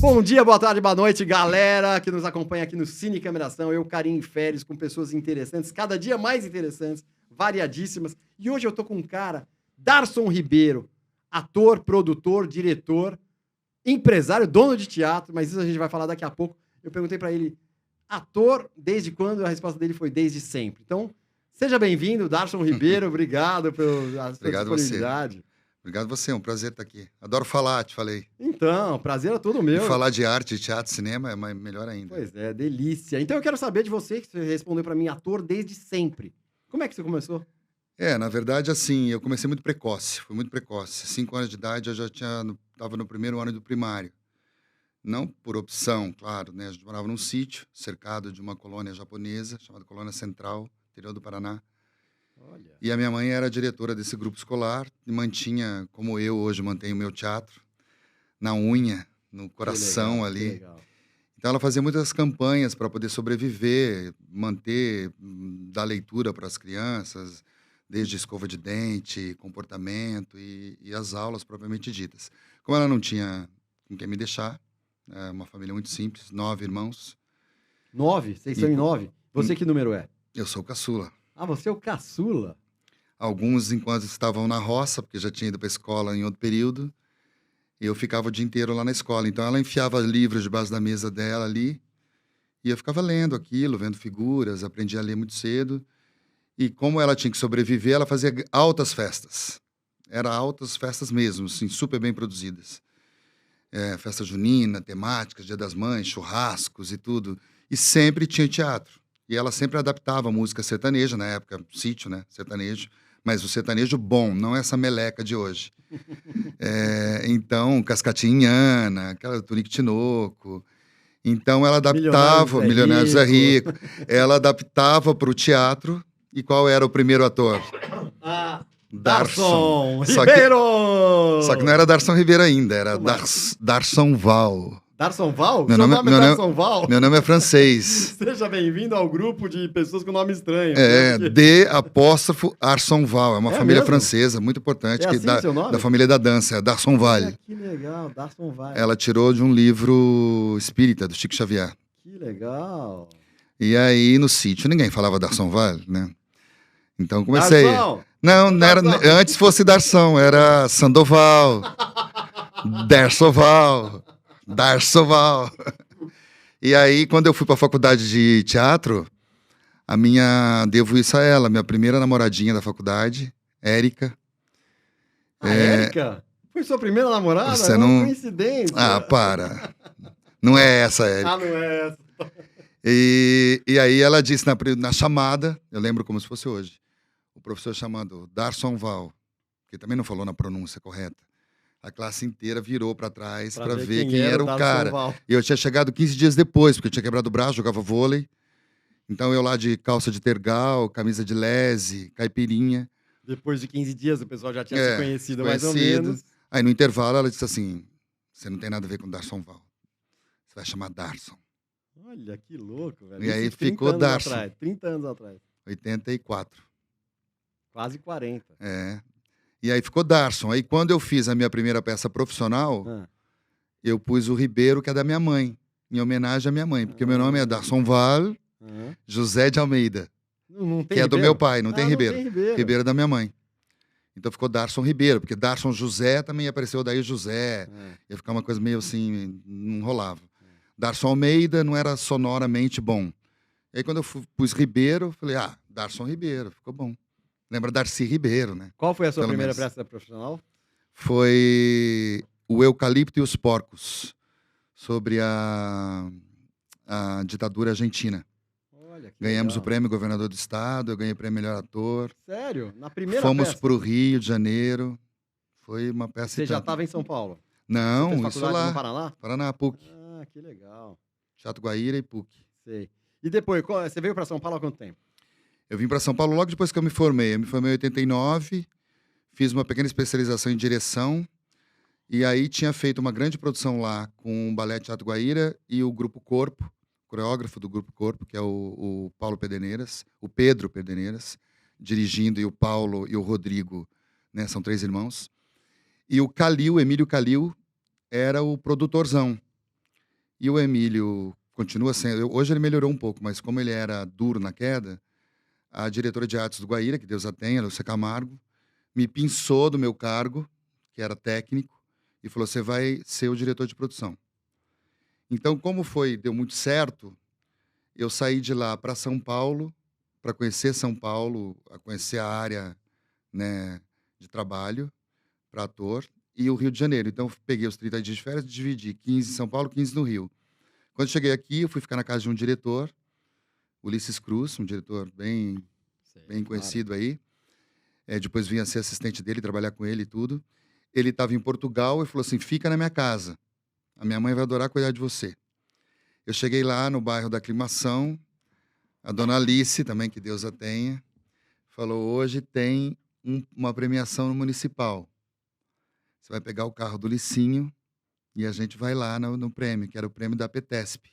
Bom dia, boa tarde, boa noite, galera que nos acompanha aqui no Cine Cameração. Eu, Karim Férias, com pessoas interessantes, cada dia mais interessantes, variadíssimas. E hoje eu tô com um cara, Darson Ribeiro, ator, produtor, diretor, empresário, dono de teatro, mas isso a gente vai falar daqui a pouco. Eu perguntei pra ele, ator, desde quando? A resposta dele foi desde sempre. Então, seja bem-vindo, Darson Ribeiro, obrigado pela sua disponibilidade. Obrigado você, é um prazer estar aqui. Adoro falar, te falei. Então, prazer é todo meu. E falar de arte, teatro, cinema é melhor ainda. Pois é, delícia. Então eu quero saber de você, que você respondeu pra mim, ator desde sempre. Como é que você começou? Na verdade, assim, eu comecei muito precoce, fui muito precoce. 5 anos de idade eu já estava no primeiro ano do primário. Não por opção, claro, né? A gente morava num sítio, cercado de uma colônia japonesa, chamada Colônia Central, interior do Paraná. Olha. E a minha mãe era diretora desse grupo escolar e mantinha, como eu hoje mantenho o meu teatro, na unha, no coração Que ali. legal. Então ela fazia muitas campanhas para poder sobreviver, manter, dar leitura para as crianças, desde escova de dente, comportamento e as aulas propriamente ditas. Como ela não tinha com quem me deixar, é uma família muito simples, 9 irmãos. 9? Vocês são em 9? Você que número é? Eu sou o caçula. Ah, você é o caçula? Alguns, enquanto estavam na roça, porque já tinha ido para a escola em outro período, eu ficava o dia inteiro lá na escola. Então, ela enfiava livros debaixo da mesa dela ali, e eu ficava lendo aquilo, vendo figuras, aprendi a ler muito cedo. E como ela tinha que sobreviver, ela fazia altas festas. Era altas festas mesmo, assim, super bem produzidas. Festa junina, temáticas, Dia das Mães, churrascos e tudo. E sempre tinha teatro. E ela sempre adaptava a música sertaneja, na época, sítio, né? Sertanejo. Mas o sertanejo bom, não essa meleca de hoje. Então, Cascatinhana, aquela Tunique Tinoco. Então, ela adaptava... Milionário Zé Rico. Ela adaptava para o teatro. E qual era o primeiro ator? Darson Ribeiro! Só que não era Darson Ribeiro ainda, era Darson Val. Darson Val? Meu Seu nome nome é Darson Val? Meu nome é francês. Seja bem-vindo ao grupo de pessoas com nome estranho. Arson Val. É uma família mesmo? francesa, muito importante. É assim seu nome? Da família da dança, é Darson Val. Que legal, Darson Val. Ela tirou de um livro espírita, do Chico Xavier. Que legal. E aí, no sítio, ninguém falava Darson Val, né? Então, comecei... Darson! Não era, antes fosse Darson, era Sandoval, Darsoval. E aí, quando eu fui para a faculdade de teatro, devo isso a ela, minha primeira namoradinha da faculdade, Érica. Érica? Foi sua primeira namorada? Você não... Coincidência. Ah, para. Não é essa, Érica. Não é essa. E aí ela disse na chamada, eu lembro como se fosse hoje, o professor chamando Darson Val, que também não falou na pronúncia correta. A classe inteira virou para trás para ver quem era o cara. Val. E eu tinha chegado 15 dias depois, porque eu tinha quebrado o braço, jogava vôlei. Então eu lá de calça de tergal, camisa de lese, caipirinha. Depois de 15 dias o pessoal já tinha se conhecido mais ou menos. Aí no intervalo ela disse assim, você não tem nada a ver com Darson Val. Você vai chamar Darson. Olha, que louco, velho. E aí ficou Darson. 30 anos atrás. 84. Quase 40. E aí ficou Darson. Aí quando eu fiz a minha primeira peça profissional, eu pus o Ribeiro, que é da minha mãe, em homenagem à minha mãe. Porque meu nome é Darson Val José de Almeida, não tem que é do meu pai, não tem Ribeiro. Não tem Ribeiro. Ribeiro é da minha mãe. Então ficou Darson Ribeiro, porque Darson José também apareceu daí José. Ia ficar uma coisa meio assim, não rolava. Darson Almeida não era sonoramente bom. E aí quando eu pus Ribeiro, falei, Darson Ribeiro, ficou bom. Lembra Darcy Ribeiro, né? Qual foi a sua primeira peça profissional? Foi O Eucalipto e os Porcos, sobre a ditadura argentina. Olha, que Ganhamos legal. o prêmio Governador do Estado, eu ganhei o prêmio Melhor Ator. Sério? Na primeira Fomos para o Rio de Janeiro. Foi uma peça... Você já estava em São Paulo? Não, Você fez isso faculdade lá. no Paraná? Paraná, PUC. Que legal. Teatro Guaíra e PUC. Sei. E depois, você veio para São Paulo há quanto tempo? Eu vim para São Paulo logo depois que eu me formei. Eu me formei em 89, fiz uma pequena especialização em direção, e aí tinha feito uma grande produção lá com o Balé Teatro Guaíra e o Grupo Corpo, coreógrafo do Grupo Corpo, que é o Paulo Pederneiras, o Pedro Pederneiras, dirigindo, e o Paulo e o Rodrigo, né, são 3 irmãos. E o Calil, Emílio Calil, era o produtorzão. E o Emílio continua sendo... Hoje ele melhorou um pouco, mas como ele era duro na queda, a diretora de artes do Guaíra, que Deus a tenha, Lúcia Camargo, me pinçou do meu cargo, que era técnico, e falou, você vai ser o diretor de produção. Então, como deu muito certo, eu saí de lá para São Paulo, para conhecer São Paulo, a conhecer a área, né, de trabalho para ator, e o Rio de Janeiro. Então, eu peguei os 30 dias de férias e dividi 15 em São Paulo, 15 no Rio. Quando cheguei aqui, eu fui ficar na casa de um diretor, Ulisses Cruz, um diretor bem Claro. conhecido aí. Depois vim a ser assistente dele, trabalhar com ele e tudo. Ele estava em Portugal e falou assim, fica na minha casa. A minha mãe vai adorar cuidar de você. Eu cheguei lá no bairro da Aclimação, a dona Alice, também, que Deus a tenha, falou, hoje tem uma premiação no Municipal. Você vai pegar o carro do Licinho e a gente vai lá no prêmio, que era o prêmio da APTESP,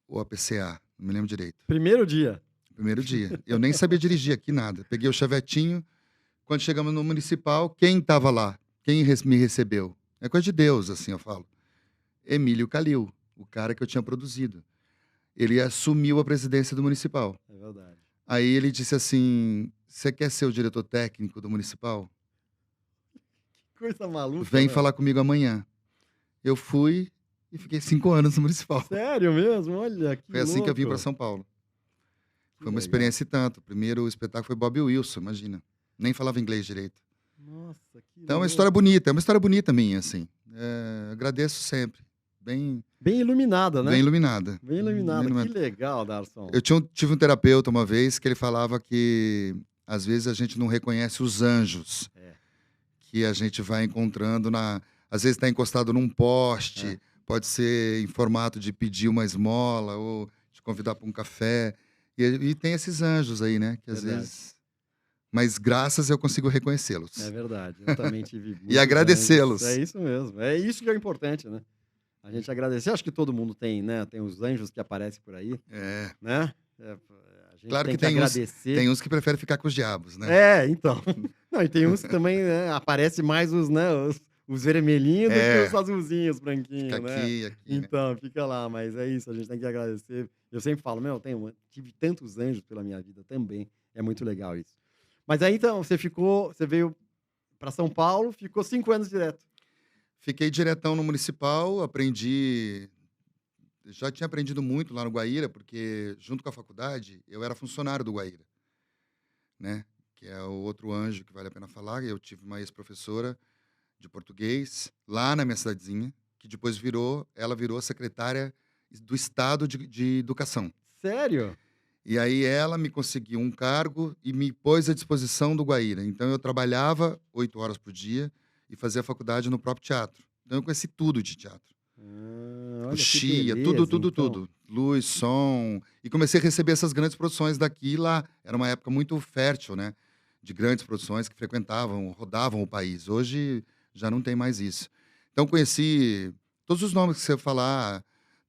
ou APCA, não me lembro direito. Primeiro dia. Primeiro dia. Eu nem sabia dirigir aqui, nada. Peguei o chavetinho. Quando chegamos no Municipal, quem estava lá? Quem me recebeu? É coisa de Deus, assim, eu falo. Emílio Calil, o cara que eu tinha produzido. Ele assumiu a presidência do Municipal. É verdade. Aí ele disse assim, você quer ser o diretor técnico do Municipal? Coisa maluca, Vem né? falar comigo amanhã. Eu fui e fiquei 5 anos no Municipal. Sério mesmo? Olha, que Foi assim que eu vim louco. para São Paulo. Que Foi uma legal. experiência e tanto. O primeiro espetáculo foi Bob Wilson, imagina. Nem falava inglês direito. Nossa, que Então é uma louco. história bonita minha, assim. Agradeço sempre. Bem iluminada, né? iluminada. Bem iluminada. Bem Que legal, Darson. Eu tive um terapeuta uma vez que ele falava que às vezes a gente não reconhece os anjos que a gente vai encontrando às vezes está encostado num poste, pode ser em formato de pedir uma esmola ou de convidar para um café. E tem esses anjos aí, né? Que às vezes... Mas graças eu consigo reconhecê-los. É verdade. Eu também tive muitos E agradecê-los. anjos. É isso mesmo. É isso que é importante, né? A gente agradecer. Acho que todo mundo tem, né? Tem os anjos que aparecem por aí, né? A gente Claro tem que tem agradecer. Tem uns que preferem ficar com os diabos, né? Então. Não, e tem uns que também, né, aparecem mais os vermelhinhos do que os azulzinhos, branquinhos, Fica né? aqui, Então, fica lá, mas é isso, a gente tem que agradecer. Eu sempre falo, tive tantos anjos pela minha vida também. É muito legal isso. Mas aí, então, você veio para São Paulo, ficou 5 anos direto. Fiquei diretão no Municipal, aprendi... Já tinha aprendido muito lá no Guaíra, porque junto com a faculdade, eu era funcionário do Guaíra, né? Que é o outro anjo que vale a pena falar. Eu tive uma ex-professora de português lá na minha cidadezinha, que depois ela virou secretária do Estado de Educação. Sério? E aí ela me conseguiu um cargo e me pôs à disposição do Guaíra. Então eu trabalhava 8 horas por dia e fazia faculdade no próprio teatro. Então eu conheci tudo de teatro. Olha Chia, que beleza, tudo. Luz, som. E comecei a receber essas grandes produções daqui e lá. Era uma época muito fértil, né? De grandes produções que rodavam o país. Hoje já não tem mais isso. Então conheci todos os nomes que você falar,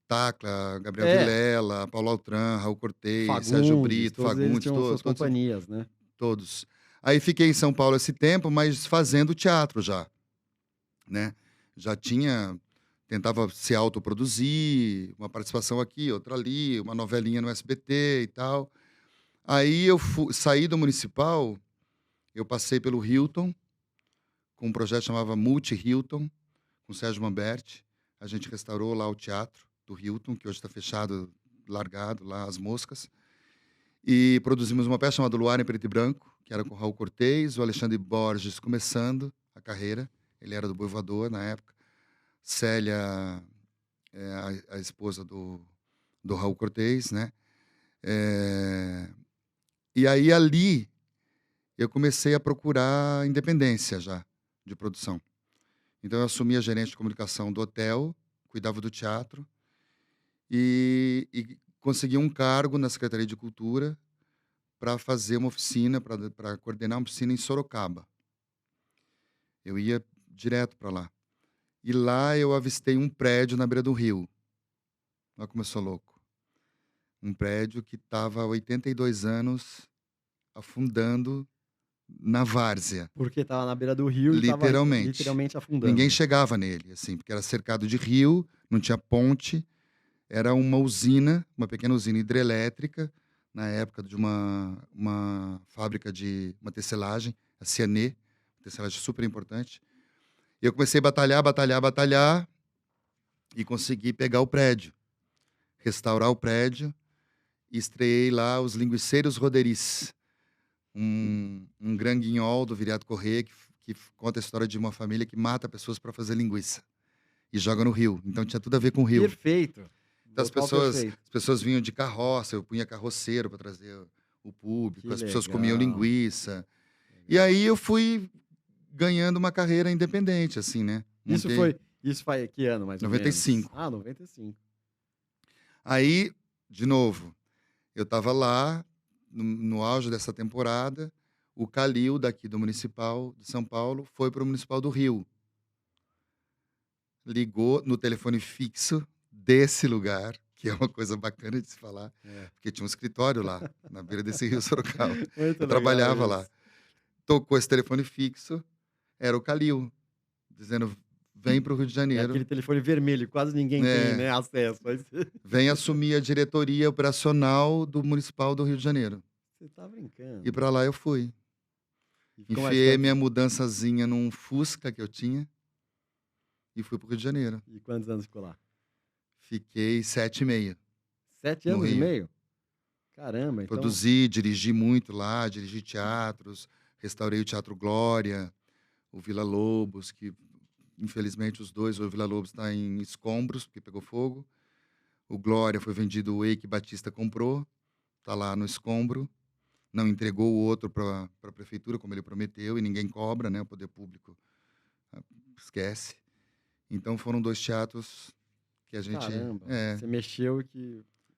Tacla, Gabriel Vilela, Paulo Altran, Raul Cortez, Sérgio Brito, Fagundes, todas companhias, né? Todos. Aí fiquei em São Paulo esse tempo, mas fazendo teatro já, né? Já tentava se autoproduzir, uma participação aqui, outra ali, uma novelinha no SBT e tal. Aí eu saí do Municipal, eu passei pelo Hilton, com um projeto que chamava Multi Hilton, com o Sérgio Mamberti. A gente restaurou lá o teatro do Hilton, que hoje está fechado, largado lá, as moscas. E produzimos uma peça chamada Luar em Preto e Branco, que era com o Raul Cortez, o Alexandre Borges começando a carreira. Ele era do Boi Voador na época. Célia, a esposa do Raul Cortez, né? E aí, ali, eu comecei a procurar independência já, de produção. Então, eu assumi a gerente de comunicação do hotel, cuidava do teatro, e consegui um cargo na Secretaria de Cultura para fazer uma oficina, para coordenar uma oficina em Sorocaba. Eu ia direto para lá. E lá eu avistei um prédio na beira do rio. Olha como eu sou louco. Um prédio que estava há 82 anos afundando na várzea, Porque tava na beira do rio e tava literalmente. literalmente afundando. Ninguém chegava nele, assim, porque era cercado de rio, não tinha ponte, era uma usina, uma pequena usina hidrelétrica, na época de uma fábrica de uma tecelagem, a Cianê, tecelagem super importante. E eu comecei a batalhar, e consegui pegar o prédio, restaurar o prédio, e estreei lá os Linguiceiros Roderiz, um gran guignol do Viriato Corrêa, que conta a história de uma família que mata pessoas para fazer linguiça e joga no rio. Então tinha tudo a ver com o rio. Perfeito. Então, as Local perfeito. pessoas vinham de carroça, eu punha carroceiro para trazer o público, Que as pessoas legal. comiam linguiça. E aí eu fui ganhando uma carreira independente, assim, né? Isso faz que ano, mais ou 95. menos? Ah, 95. Aí, de novo, eu estava lá, no auge dessa temporada, o Calil, daqui do Municipal de São Paulo, foi para o Municipal do Rio. Ligou no telefone fixo desse lugar, que é uma coisa bacana de se falar, porque tinha um escritório lá, na beira desse rio Sorocaba. Eu trabalhava lá. Tocou esse telefone fixo, era o Calil, dizendo, vem para o Rio de É Janeiro, aquele telefone vermelho, quase ninguém tem, né, acesso. Mas vem assumir a diretoria operacional do Municipal do Rio de Janeiro. você tá brincando. E para lá eu fui. E ficou mais Enfiei tempo? minha mudançazinha num Fusca que eu tinha e fui para o Rio de Janeiro. E quantos anos ficou lá? Fiquei 7,5. 7 No anos e Rio. meio? Caramba, então... Produzi, dirigi muito lá, dirigi teatros, restaurei o Teatro Glória, o Vila Lobos, que infelizmente os dois, o Vila Lobos está em escombros, porque pegou fogo. O Glória foi vendido, o Eike Batista comprou, está lá no escombro. Não entregou o outro para a prefeitura, como ele prometeu, e ninguém cobra, né? O poder público esquece. Então foram 2 teatros que a gente... Caramba, É, você mexeu que,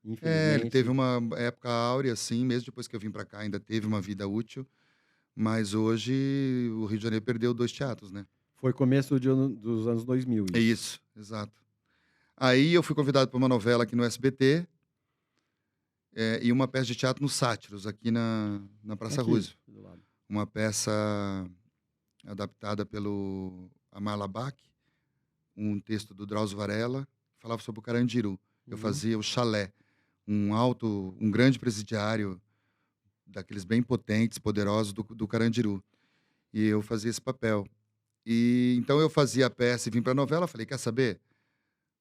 ele infelizmente... teve uma época áurea, assim, mesmo depois que eu vim para cá, ainda teve uma vida útil. Mas hoje o Rio de Janeiro perdeu 2 teatros, né? Foi começo dos anos 2000, É isso, exato. Aí eu fui convidado para uma novela aqui no SBT e uma peça de teatro no Sátiros, aqui na Praça Aqui, Roosevelt. do lado. Uma peça adaptada pelo Amar Labak, um texto do Drauzio Varela, que falava sobre o Carandiru. Eu fazia o Chalé, um grande presidiário, daqueles bem potentes, poderosos do Carandiru. E eu fazia esse papel. E então eu fazia a peça e vim para a novela, falei, quer saber?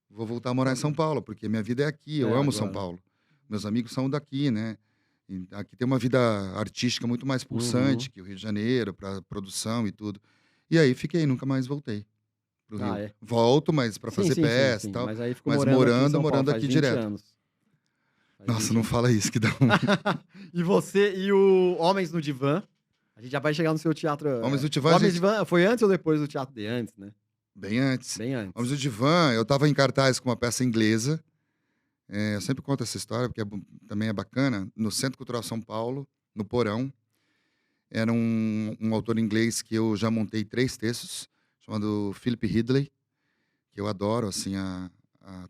Vou voltar a morar em São Paulo, porque minha vida é aqui, eu amo São Paulo. Meus amigos são daqui, né? E aqui tem uma vida artística muito mais pulsante que o Rio de Janeiro, para produção e tudo. E aí fiquei, nunca mais voltei pro Rio. É. Volto, mas para fazer peça e tal. Mas aí ficou Mas morando aqui direto. Anos. Nossa, não fala isso, que dá E você e o Homens no Divã, a gente já vai chegar no seu teatro... Homens no Divã, Homens no Divã foi antes ou depois do Teatro de Antes, né? Bem antes. Bem antes. Homens no Divã, eu estava em cartaz com uma peça inglesa. Eu sempre conto essa história, porque também é bacana. No Centro Cultural São Paulo, no Porão. Era um autor inglês que eu já montei 3 textos, chamado Philip Ridley, que eu adoro, assim, a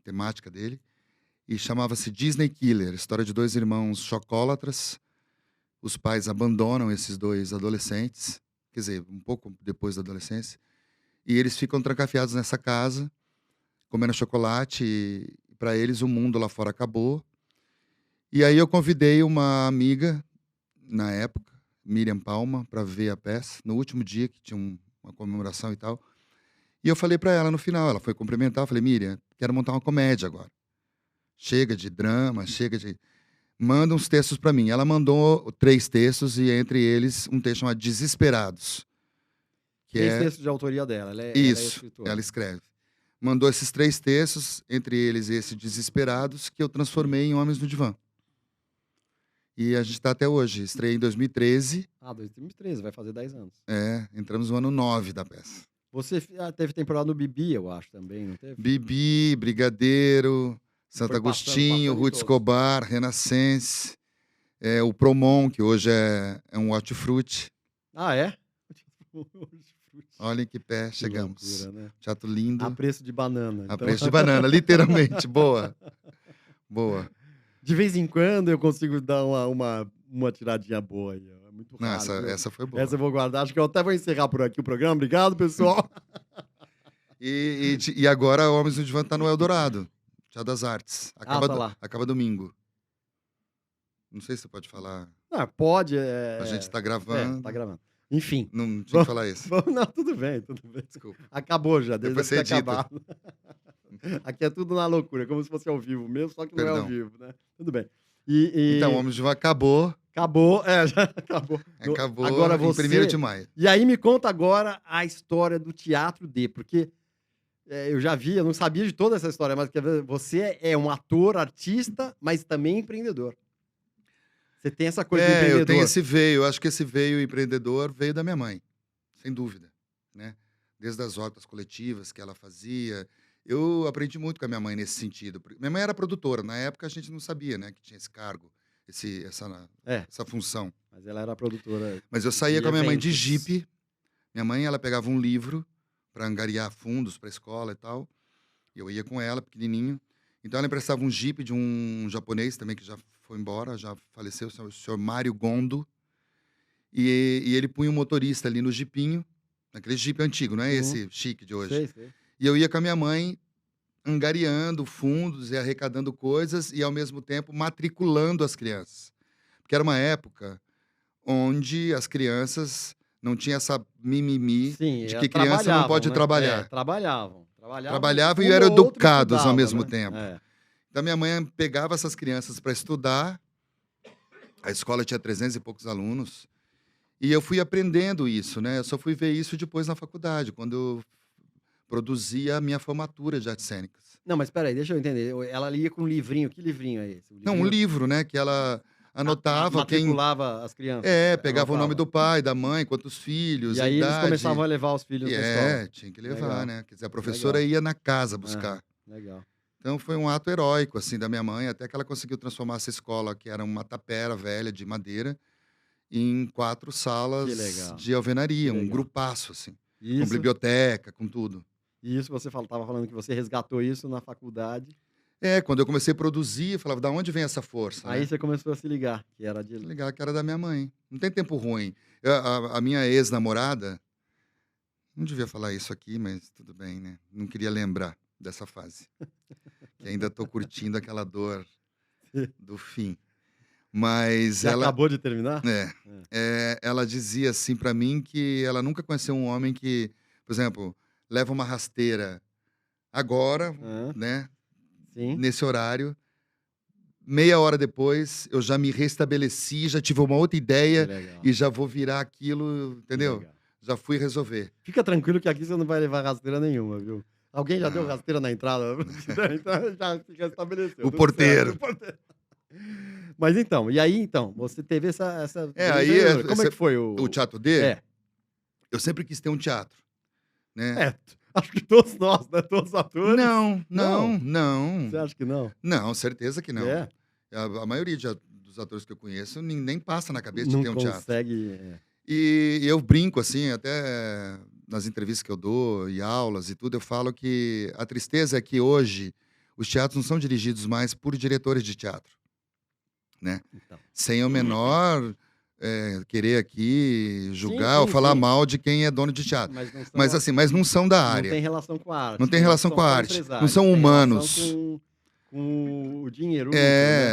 temática dele. E chamava-se Disney Killer, história de 2 irmãos chocólatras. Os pais abandonam esses 2 adolescentes, quer dizer, um pouco depois da adolescência. E eles ficam trancafiados nessa casa, comendo chocolate, e para eles o mundo lá fora acabou. E aí eu convidei uma amiga, na época, Miriam Palma, para ver a peça, no último dia, que tinha uma comemoração e tal. E eu falei para ela no final, ela foi cumprimentar, eu falei, Miriam, quero montar uma comédia agora. Chega de drama, chega de... Manda uns textos para mim. Ela mandou 3 textos, e entre eles um texto chamado Desesperados. Que 3 textos de autoria dela, ela é escritora. Ela escreve. Mandou esses 3 textos, entre eles esse Desesperados, que eu transformei em Homens no Divã. E a gente está até hoje. Estreei em 2013. 2013, vai fazer 10 anos. Entramos no ano 9 da peça. Você teve temporada no Bibi, eu acho, também, não teve? Bibi, Brigadeiro, Santo Agostinho, Ruth Escobar, Renascense, o Promon, que hoje é um hortifruti. Ah, é? Olha em que pé chegamos. Que loucura, né? Teatro lindo. A preço de banana. A preço de banana, literalmente. Boa. Boa. De vez em quando eu consigo dar uma tiradinha boa aí. muito Não, raro. Viu? essa foi boa. Essa eu vou guardar. Acho que eu até vou encerrar por aqui o programa. Obrigado, pessoal. E agora Homens do Divã tá no Eldorado, Teatro das Artes. Tá lá. Acaba domingo. Não sei se você pode falar. Não, pode. A gente tá gravando. Tá gravando. Enfim. Não tinha que falar isso. Não, tudo bem, tudo bem. Desculpa. Acabou já, Depois desde você edita. acabado. Aqui é tudo na loucura, como se fosse ao vivo mesmo, só que não é ao Perdão. vivo, né? Tudo bem. Então, Homens do Divã acabou. Acabou, já acabou. Acabou Agora em você... 1º de maio. E aí me conta agora a história do Teatro D, porque eu já vi, eu não sabia de toda essa história, mas você é um ator, artista, mas também empreendedor. Você tem essa coisa de empreendedor. Eu tenho esse veio. Eu acho que esse veio empreendedor veio da minha mãe, sem dúvida, né? Desde as hortas coletivas que ela fazia. Eu aprendi muito com a minha mãe nesse sentido. Minha mãe era produtora. Na época, a gente não sabia, né, que tinha esse cargo, essa função. Mas ela era produtora. Mas eu saía com a minha mãe de eventos. jipe. Minha mãe, ela pegava um livro para angariar fundos para a escola e tal. E eu ia com ela, pequenininho. Então, ela emprestava um jipe de um japonês também, que já foi embora, já faleceu, o senhor Mário Gondo. E ele punha um motorista ali no jipinho, naquele jipe antigo, não é esse chique de hoje. Sei. E eu ia com a minha mãe angariando fundos e arrecadando coisas e, ao mesmo tempo, matriculando as crianças. Porque era uma época onde as crianças não tinham essa mimimi de que criança não pode trabalhar. Trabalhavam E eram educados ao estudava, mesmo né? tempo. Então, minha mãe pegava essas crianças para estudar. A escola tinha 300 e poucos alunos. E eu fui aprendendo isso, né? Eu só fui ver isso depois na faculdade, quando eu produzia a minha formatura de artes cênicas. Não, mas peraí, deixa eu entender. Ela lia com um livrinho. Que livrinho é esse? Não, um livro, né? Que ela anotava matriculava as crianças. pegava o nome do pai, da mãe, quantos filhos, E a aí idade. eles começavam a levar os filhos pra escola. Tinha que levar, Legal. né? Quer dizer, a professora ia na casa buscar. Legal. Então foi um ato heróico, assim, da minha mãe, até que ela conseguiu transformar essa escola, que era uma tapera velha de madeira, em 4 salas Que legal. de alvenaria, Que um legal. grupaço, assim, com Isso, biblioteca, com tudo. isso você estava falando que você resgatou isso na faculdade. Quando eu comecei a produzir, eu falava, da onde vem essa força? Aí né? você começou a se ligar, que era de... Legal, que era da minha mãe. Não tem tempo ruim. A minha ex-namorada, não devia falar isso aqui, mas tudo bem, né? Não queria lembrar dessa fase. Que ainda estou curtindo aquela dor do fim. Mas Você ela... acabou de terminar? ela dizia assim para mim que ela nunca conheceu um homem que, por exemplo, leva uma rasteira agora, né? Sim. Nesse horário. Meia hora depois, eu já me restabeleci, já tive uma outra ideia e já vou virar aquilo, entendeu? Já fui resolver. Fica tranquilo que aqui você não vai levar rasteira nenhuma, viu? Alguém já deu rasteira na entrada? Então já fica estabelecido. O porteiro. Mas então, e aí então, você teve essa... aí... Como é que foi o... O Teatro D? Eu sempre quis ter um teatro, né? Acho que todos nós, né? Todos os atores. Não. Você acha que não? Não, certeza que não. A maioria dos atores que eu conheço nem passa na cabeça de ter um teatro. Não consegue... E eu brinco, assim, até nas entrevistas que eu dou e aulas e tudo, eu falo que a tristeza é que hoje os teatros não são dirigidos mais por diretores de teatro, né? Então. Sem o menor querer aqui julgar ou falar mal de quem é dono de teatro. Mas não são da área. Não tem relação com a arte. Não tem relação com a arte. Não são humanos. Com o dinheiro.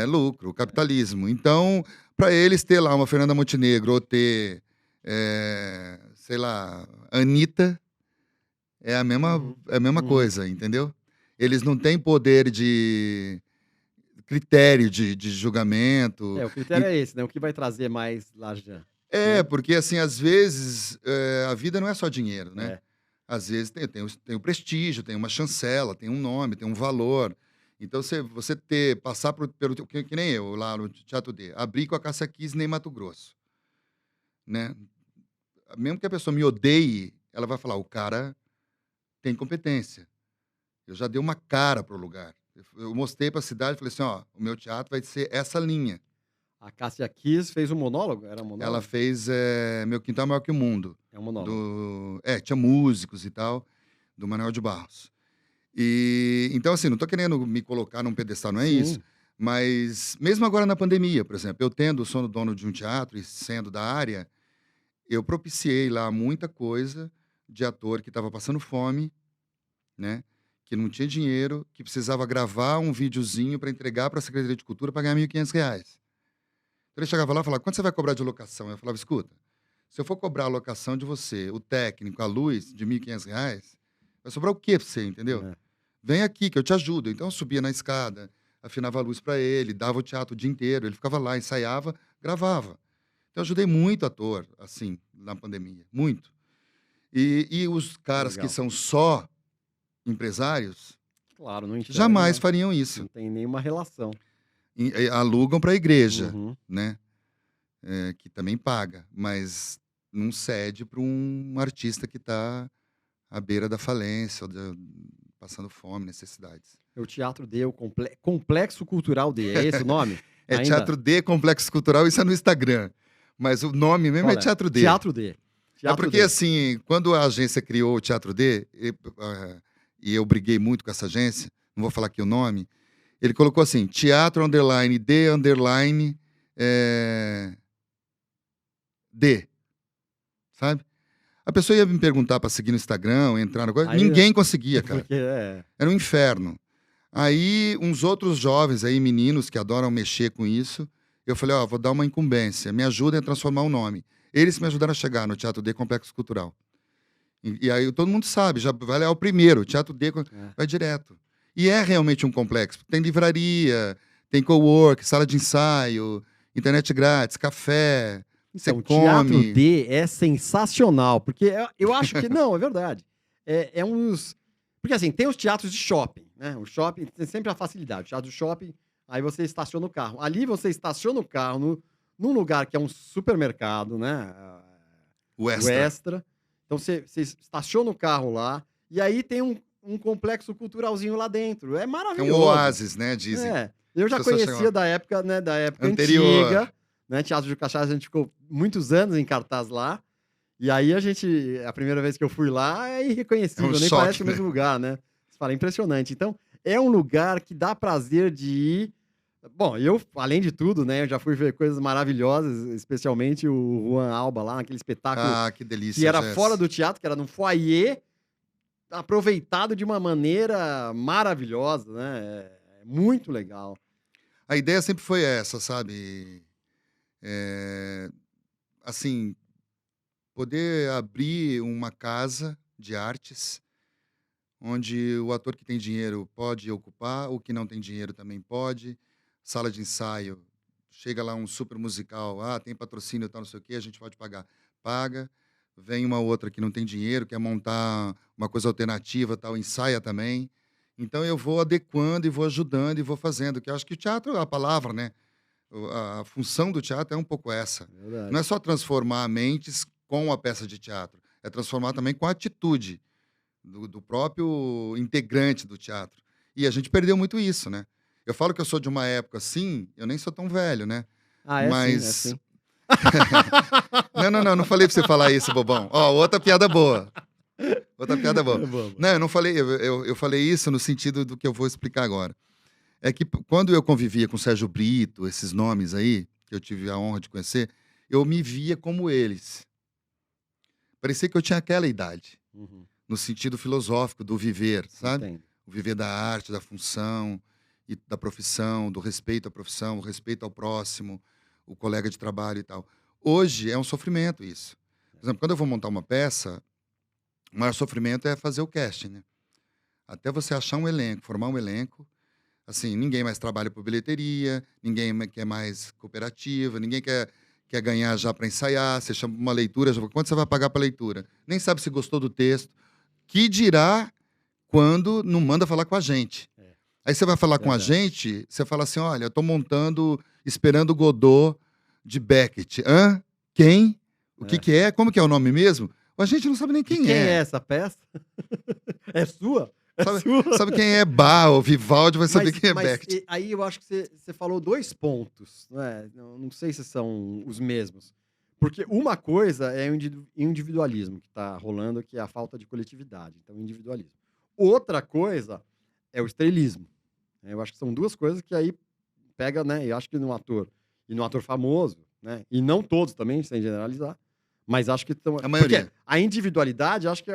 Lucro, capitalismo. Então, para eles ter lá uma Fernanda Montenegro ou ter, sei lá, Anitta, é a mesma coisa, entendeu? Eles não têm poder de critério de julgamento. O critério é esse, né? O que vai trazer mais Lajan. Porque, assim, às vezes, a vida não é só dinheiro, né? Às vezes tem o prestígio, tem uma chancela, tem um nome, tem um valor. Então, você passar pelo que nem eu, lá no Teatro D, abrir com a Cássia Kiss em Mato Grosso, né? Mesmo que a pessoa me odeie, ela vai falar, o cara tem competência. Eu já dei uma cara pro lugar. Eu mostrei para a cidade e falei assim, o meu teatro vai ser essa linha. A Cássia Kiss fez um monólogo? Era um monólogo? Ela fez Meu Quintal é Maior que o Mundo. É um monólogo. Tinha músicos e tal, do Manuel de Barros. E, então, assim, não estou querendo me colocar num pedestal, não é isso. Mas mesmo agora na pandemia, por exemplo, sendo dono de um teatro e sendo da área, eu propiciei lá muita coisa de ator que estava passando fome, né? Que não tinha dinheiro, que precisava gravar um videozinho para entregar para a Secretaria de Cultura para ganhar R$ 1.500. Então ele chegava lá e falava: quanto você vai cobrar de locação? Eu falava: escuta, se eu for cobrar a locação de você, o técnico, a luz, de R$ 1.500, vai sobrar o quê para você, entendeu? É. Vem aqui que eu te ajudo. Então eu subia na escada, afinava a luz para ele, dava o teatro o dia inteiro, ele ficava lá, ensaiava, gravava. Então eu ajudei muito ator, assim, na pandemia, muito. E os caras que Legal. são só empresários Claro, não enxerga, jamais fariam isso. não tem nenhuma relação. Alugam para a igreja, Uhum. né? Que também paga, mas não cede para um artista que está à beira da falência, ou passando fome, necessidades. É o Teatro D, o Complexo Cultural D, é esse o nome? É Ainda? Teatro D, Complexo Cultural, isso é no Instagram. Mas o nome mesmo Qual é Teatro D. Teatro D. É Teatro porque, D. assim, quando a agência criou o Teatro D, e eu briguei muito com essa agência, não vou falar aqui o nome, ele colocou assim: Teatro _ D _ D. Sabe? A pessoa ia me perguntar para seguir no Instagram, entrar no coisa, Aí- ninguém conseguia, cara. Porque Era um inferno. Aí, uns outros jovens aí, meninos que adoram mexer com isso, eu falei: ó, vou dar uma incumbência, me ajudem a transformar o nome. Eles me ajudaram a chegar no Teatro D Complexo Cultural. E aí todo mundo sabe, já vai lá o primeiro, o Teatro D vai direto. E é realmente um complexo. Tem livraria, tem cowork, sala de ensaio, internet grátis, café, você Então, o Teatro come. D é sensacional, porque eu acho que... Não, é verdade. É uns... Porque assim, tem os teatros de shopping, né? O shopping tem sempre a facilidade. O teatro de shopping, aí você estaciona o carro. Ali você estaciona o carro num lugar que é um supermercado, né? O O Extra. Então você estaciona o carro lá, e aí tem um complexo culturalzinho lá dentro. É É maravilhoso. um oásis, né? Dizem. É. Eu já As pessoas conhecia chegam lá. da época, né? Da época Anterior. antiga. Né? Teatro de Cachaça, a gente ficou muitos anos em cartaz lá. E aí a primeira vez que eu fui lá é irreconhecível, É um nem choque, parece o né? mesmo lugar, né? Você fala, é impressionante. Então, é um lugar que dá prazer de ir. Bom, eu, além de tudo, né, eu já fui ver coisas maravilhosas, especialmente o Juan Alba lá, naquele espetáculo Ah, que delícia, que era Jess. fora do teatro, que era no foyer, aproveitado de uma maneira maravilhosa, né? É muito legal. A ideia sempre foi essa, sabe? Assim, poder abrir uma casa de artes onde o ator que tem dinheiro pode ocupar, o que não tem dinheiro também pode. Sala de ensaio, chega lá um super musical, tem patrocínio, tal, não sei o quê, a gente pode pagar. Paga. Vem uma outra que não tem dinheiro, quer montar uma coisa alternativa, tal, ensaia também. Então eu vou adequando e vou ajudando e vou fazendo, que eu acho que o teatro é a palavra, né? A função do teatro é um pouco essa. Verdade. Não é só transformar mentes com a peça de teatro, é transformar também com a atitude do próprio integrante do teatro. E a gente perdeu muito isso, né? Eu falo que eu sou de uma época assim, eu nem sou tão velho, né? Mas... sim. Não falei pra você falar isso, bobão. Ó, outra piada boa. Outra piada boa. Não, eu não falei, eu falei isso no sentido do que eu vou explicar agora. É que quando eu convivia com Sérgio Brito, esses nomes aí, que eu tive a honra de conhecer, eu me via como eles. Parecia que eu tinha aquela idade. Uhum. No sentido filosófico do viver, sabe? Entendo. O viver da arte, da função, e da profissão, do respeito à profissão, o respeito ao próximo, o colega de trabalho e tal. Hoje é um sofrimento isso. Por exemplo, quando eu vou montar uma peça, o maior sofrimento é fazer o casting, né? Até você achar um elenco, formar um elenco. Assim, ninguém mais trabalha por bilheteria, ninguém quer mais cooperativa, ninguém quer ganhar já para ensaiar. Você chama uma leitura, já fala, quanto você vai pagar para leitura? Nem sabe se gostou do texto. Que dirá quando não manda falar com a gente. Aí você vai falar com a gente, você fala assim, olha, eu estou montando Esperando Godot de Beckett. Hã? Quem? O que é? Como que é o nome mesmo? A gente não sabe nem quem é. Quem é essa peça? É sua? Sabe quem é Bach ou Vivaldi, vai saber quem é Beckett. Aí eu acho que você falou dois pontos, né? Não sei se são os mesmos. Porque uma coisa é o individualismo que está rolando, que é a falta de coletividade. Então, individualismo. Outra coisa é o estrelismo. Eu acho que são duas coisas que aí pega, né? E acho que no ator, e no ator famoso, né? E não todos também, sem generalizar, mas acho que A porque maioria. a individualidade, acho que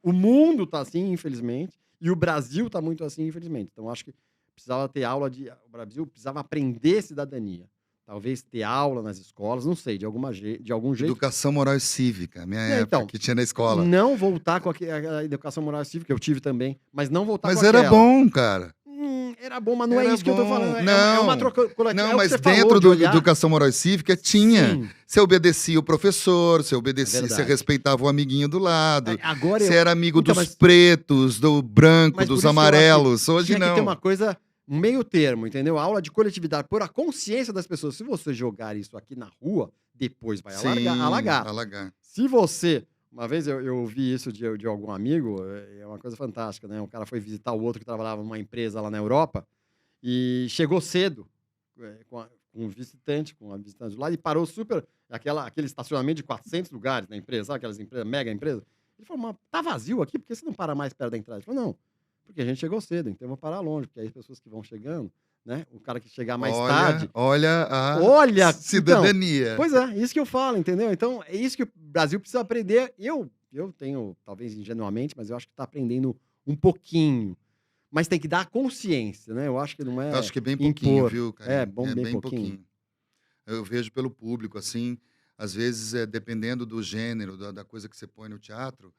o mundo tá assim, infelizmente, e o Brasil tá muito assim, infelizmente. Então, acho que precisava ter aula de. O Brasil precisava aprender cidadania. Talvez ter aula nas escolas, não sei, de algum jeito. Educação moral e cívica, minha Né, época, então, que tinha na escola. não voltar com a educação moral e cívica, que eu tive também, mas não voltar Mas com era aquela. bom, cara. Era bom, mas não é Era isso que eu tô falando. bom. É uma Não, troca coletiva. não, É o que mas você falou dentro de do olhar. educação moral e cívica tinha. Sim, Você obedecia o professor, você é obedecia, você verdade. respeitava o amiguinho do lado. Agora Você eu. era amigo Então, dos mas, pretos, do branco, mas por dos isso que eu acho que amarelos. Hoje tinha que ter uma não. coisa, um meio termo, entendeu? Aula de coletividade, por a consciência das pessoas. Se você jogar isso aqui na rua, depois vai Sim, alagar. alagar. Se você. Uma vez eu ouvi isso de algum amigo, é uma coisa fantástica, né? Um cara foi visitar o outro que trabalhava numa empresa lá na Europa e chegou cedo com um visitante, com uma visitante lá, e parou super. Aquele estacionamento de 400 lugares na empresa, sabe aquelas empresas, mega empresas? Ele falou, mas tá vazio aqui? Por que você não para mais perto da entrada? Ele falou, não, porque a gente chegou cedo, então eu vou parar longe, porque aí as pessoas que vão chegando, né? O cara que chegar mais tarde. Olha a Olha, cidadania. Pois é, isso que eu falo, entendeu? Então, é isso que o Brasil precisa aprender. Eu tenho, talvez ingenuamente, mas eu acho que está aprendendo um pouquinho. Mas tem que dar consciência, né? Eu acho que não é Eu acho que é bem pouquinho, impor. viu, cara? É, bom, bem pouquinho. Eu vejo pelo público, assim, às vezes, dependendo do gênero, da coisa que você põe no teatro,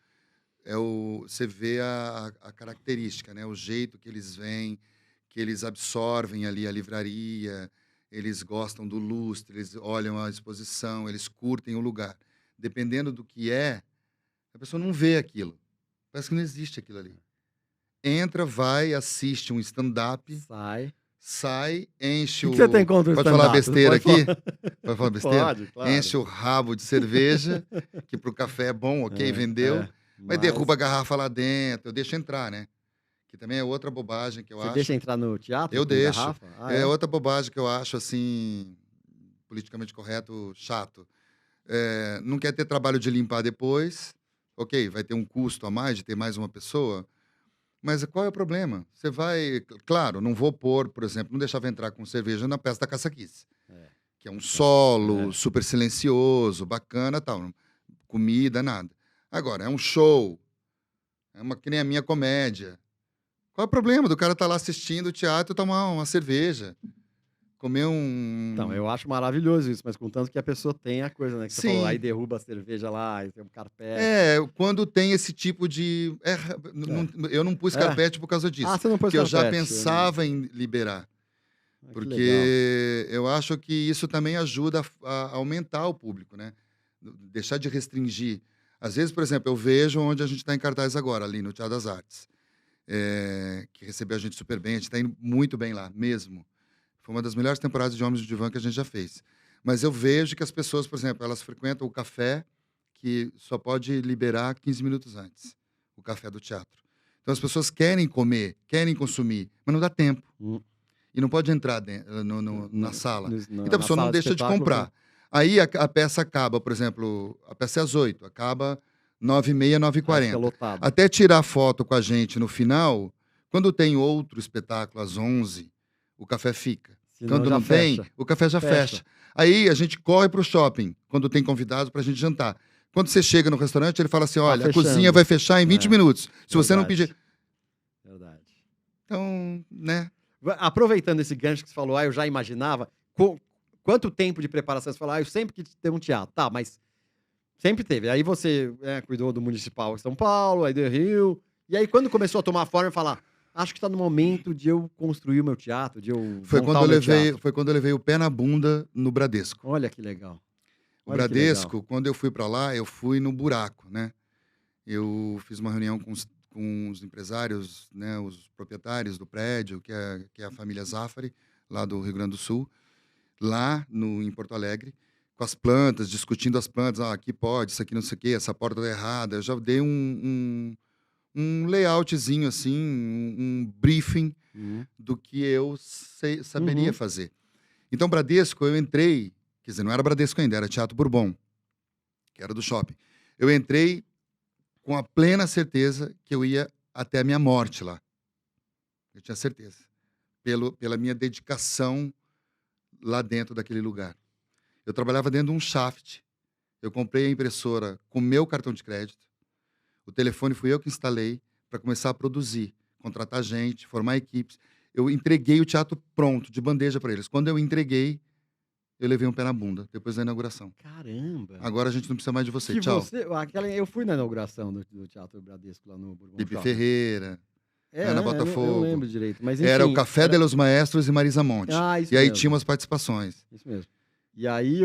você vê a característica, né? O jeito que eles veem, que eles absorvem ali a livraria, eles gostam do lustre, eles olham a exposição, eles curtem o lugar. Dependendo do que a pessoa não vê aquilo. Parece que não existe aquilo ali. Entra, vai, assiste um stand-up, sai, enche O que você tem contra o Pode falar stand-up? besteira Pode aqui? Pode falar besteira? Pode, claro. Enche o rabo de cerveja, que pro café é bom, ok, vendeu. Mas derruba a garrafa lá dentro, eu deixo entrar, né? Que também é outra bobagem que eu acho. Você deixa entrar no teatro Eu com deixo. garrafa? É outra bobagem que eu acho, assim, politicamente correto, chato. Não quer ter trabalho de limpar depois, ok, vai ter um custo a mais de ter mais uma pessoa, mas qual é o problema? Você vai... Claro, não vou pôr, por exemplo, não deixava entrar com cerveja na peça da Caça-Kiss, que é um solo super silencioso, bacana, tal. Comida, nada. Agora, é um show, que nem a minha comédia. Qual é o problema do cara estar lá assistindo o teatro e tomar uma cerveja? Comer Então, eu acho maravilhoso isso, mas contanto que a pessoa tem a coisa, né? Que você falou, aí derruba a cerveja lá, aí tem um carpete. Quando tem esse tipo de... eu não pus carpete por causa disso. Você não pôs porque carpete. Eu já pensava em liberar. Porque eu acho que isso também ajuda a aumentar o público, né? Deixar de restringir. Às vezes, por exemplo, eu vejo onde a gente está em cartaz agora, ali no Teatro das Artes, que recebeu a gente super bem, a gente está indo muito bem lá, mesmo. Foi uma das melhores temporadas de Homens do Divã que a gente já fez. Mas eu vejo que as pessoas, por exemplo, elas frequentam o café, que só pode liberar 15 minutos antes, o café do teatro. Então as pessoas querem comer, querem consumir, mas não dá tempo. E não pode entrar na sala. Então a pessoa não deixa de comprar. Aí a peça acaba, por exemplo, a peça é às 8, acaba 9h30, 9h40. Até tirar foto com a gente no final, quando tem outro espetáculo às 11, o café fica. Quando não tem, o café já fecha. Aí a gente corre para o shopping, quando tem convidados para a gente jantar. Quando você chega no restaurante, ele fala assim, olha, a cozinha vai fechar em 20 minutos. Se você não pedir... Verdade. Então, né? Aproveitando esse gancho que você falou, eu já imaginava, quanto tempo de preparação você falou, eu sempre quis ter um teatro. Tá, mas sempre teve. Aí você cuidou do Municipal de São Paulo, aí do Rio, e aí quando começou a tomar forma, falar, acho que está no momento de eu construir o meu teatro, de eu Foi quando eu levei o pé na bunda no Bradesco. Olha que legal. O Bradesco, quando eu fui para lá, eu fui no buraco, né? Eu fiz uma reunião com os empresários, né, os proprietários do prédio, que é a família Zafari, lá do Rio Grande do Sul, lá em Porto Alegre, com as plantas, discutindo as plantas, aqui pode, isso aqui não sei o quê, essa porta tá errada. Eu já dei um layoutzinho, assim, um briefing do que eu saberia fazer. Então, Bradesco, eu entrei, quer dizer, não era Bradesco ainda, era Teatro Bourbon, que era do shopping. Eu entrei com a plena certeza que eu ia até a minha morte lá. Eu tinha certeza. Pela minha dedicação lá dentro daquele lugar. Eu trabalhava dentro de um shaft. Eu comprei a impressora com meu cartão de crédito. O telefone fui eu que instalei para começar a produzir, contratar gente, formar equipes. Eu entreguei o teatro pronto, de bandeja para eles. Quando eu entreguei, eu levei um pé na bunda, depois da inauguração. Caramba! Agora a gente não precisa mais de você. Que Tchau. eu fui na inauguração do Teatro Bradesco lá no Bourbon Pipe Shopping. Ferreira, Ana Eu Botafogo. não lembro direito, mas enfim. Era o Café de los Maestros e Marisa Monte. Isso E aí mesmo. tinha umas participações. Isso mesmo. E aí,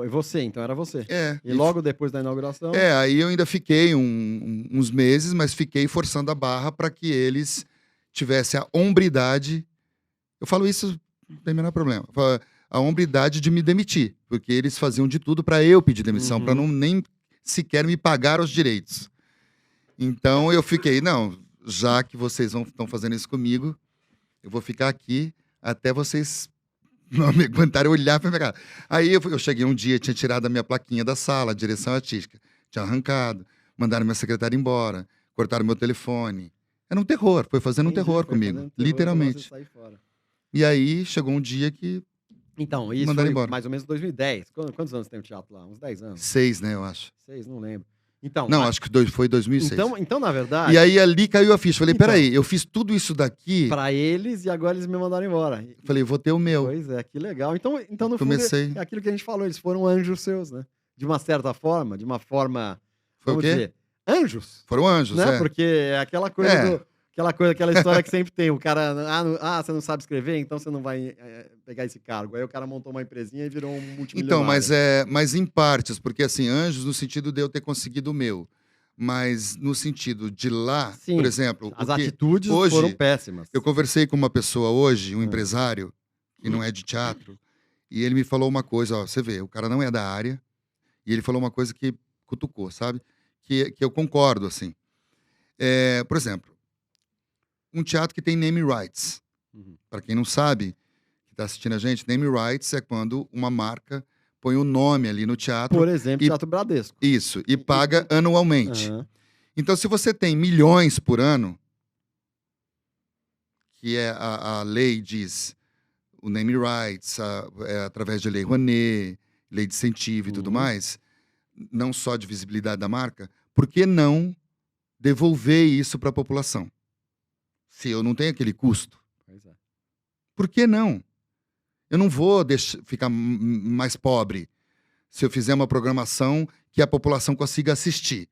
você, então era você. E logo depois da inauguração... aí eu ainda fiquei uns meses, mas fiquei forçando a barra para que eles tivessem a hombridade. Eu falo isso, não tem o menor problema. A hombridade de me demitir, porque eles faziam de tudo para eu pedir demissão, para não nem sequer me pagar os direitos. Então eu fiquei, não, já que vocês estão fazendo isso comigo, eu vou ficar aqui até vocês não me aguentarem olhar para minha cara. Aí eu cheguei um dia, tinha tirado a minha plaquinha da sala, a direção artística, tinha arrancado, mandaram minha secretária embora, cortaram meu telefone. Era um terror, foi fazendo um terror comigo, literalmente. E aí chegou um dia que então, isso mandaram foi embora. mais ou menos 2010. Quantos anos tem o teatro lá? Uns 10 anos? 6, né, eu acho. 6, não lembro. Então, não, acho que foi 2006. Então, na verdade... E aí ali caiu a ficha. Falei, peraí, eu fiz tudo isso daqui... Pra eles e agora eles me mandaram embora. Falei, vou ter o meu. Pois é, que legal. Então no Comecei. fundo, é aquilo que a gente falou, eles foram anjos seus, né? De uma certa forma, de uma forma... Foi o quê? Dizer, anjos. Foram anjos, né? Porque é aquela coisa aquela história que sempre tem. O cara, você não sabe escrever, então você não vai pegar esse cargo. Aí o cara montou uma empresinha e virou um multimilionário. Então, mas em partes, porque assim, anjos no sentido de eu ter conseguido o meu. Mas no sentido de lá, Sim, por exemplo... as atitudes foram péssimas. Eu conversei com uma pessoa hoje, um empresário, que não é de teatro, e ele me falou uma coisa, ó, você vê, o cara não é da área, e ele falou uma coisa que cutucou, sabe? Que eu concordo, assim. Por exemplo, um teatro que tem name rights. Para quem não sabe, que está assistindo a gente, name rights é quando uma marca põe o nome ali no teatro. Por exemplo, Teatro Bradesco. Isso, e paga anualmente. Então, se você tem milhões por ano, que é a lei diz, o name rights, através de lei Rouanet, lei de incentivo e tudo mais, não só de visibilidade da marca, por que não devolver isso para a população? Se eu não tenho aquele custo. Pois é. Por que não? Eu não vou ficar mais pobre se eu fizer uma programação que a população consiga assistir.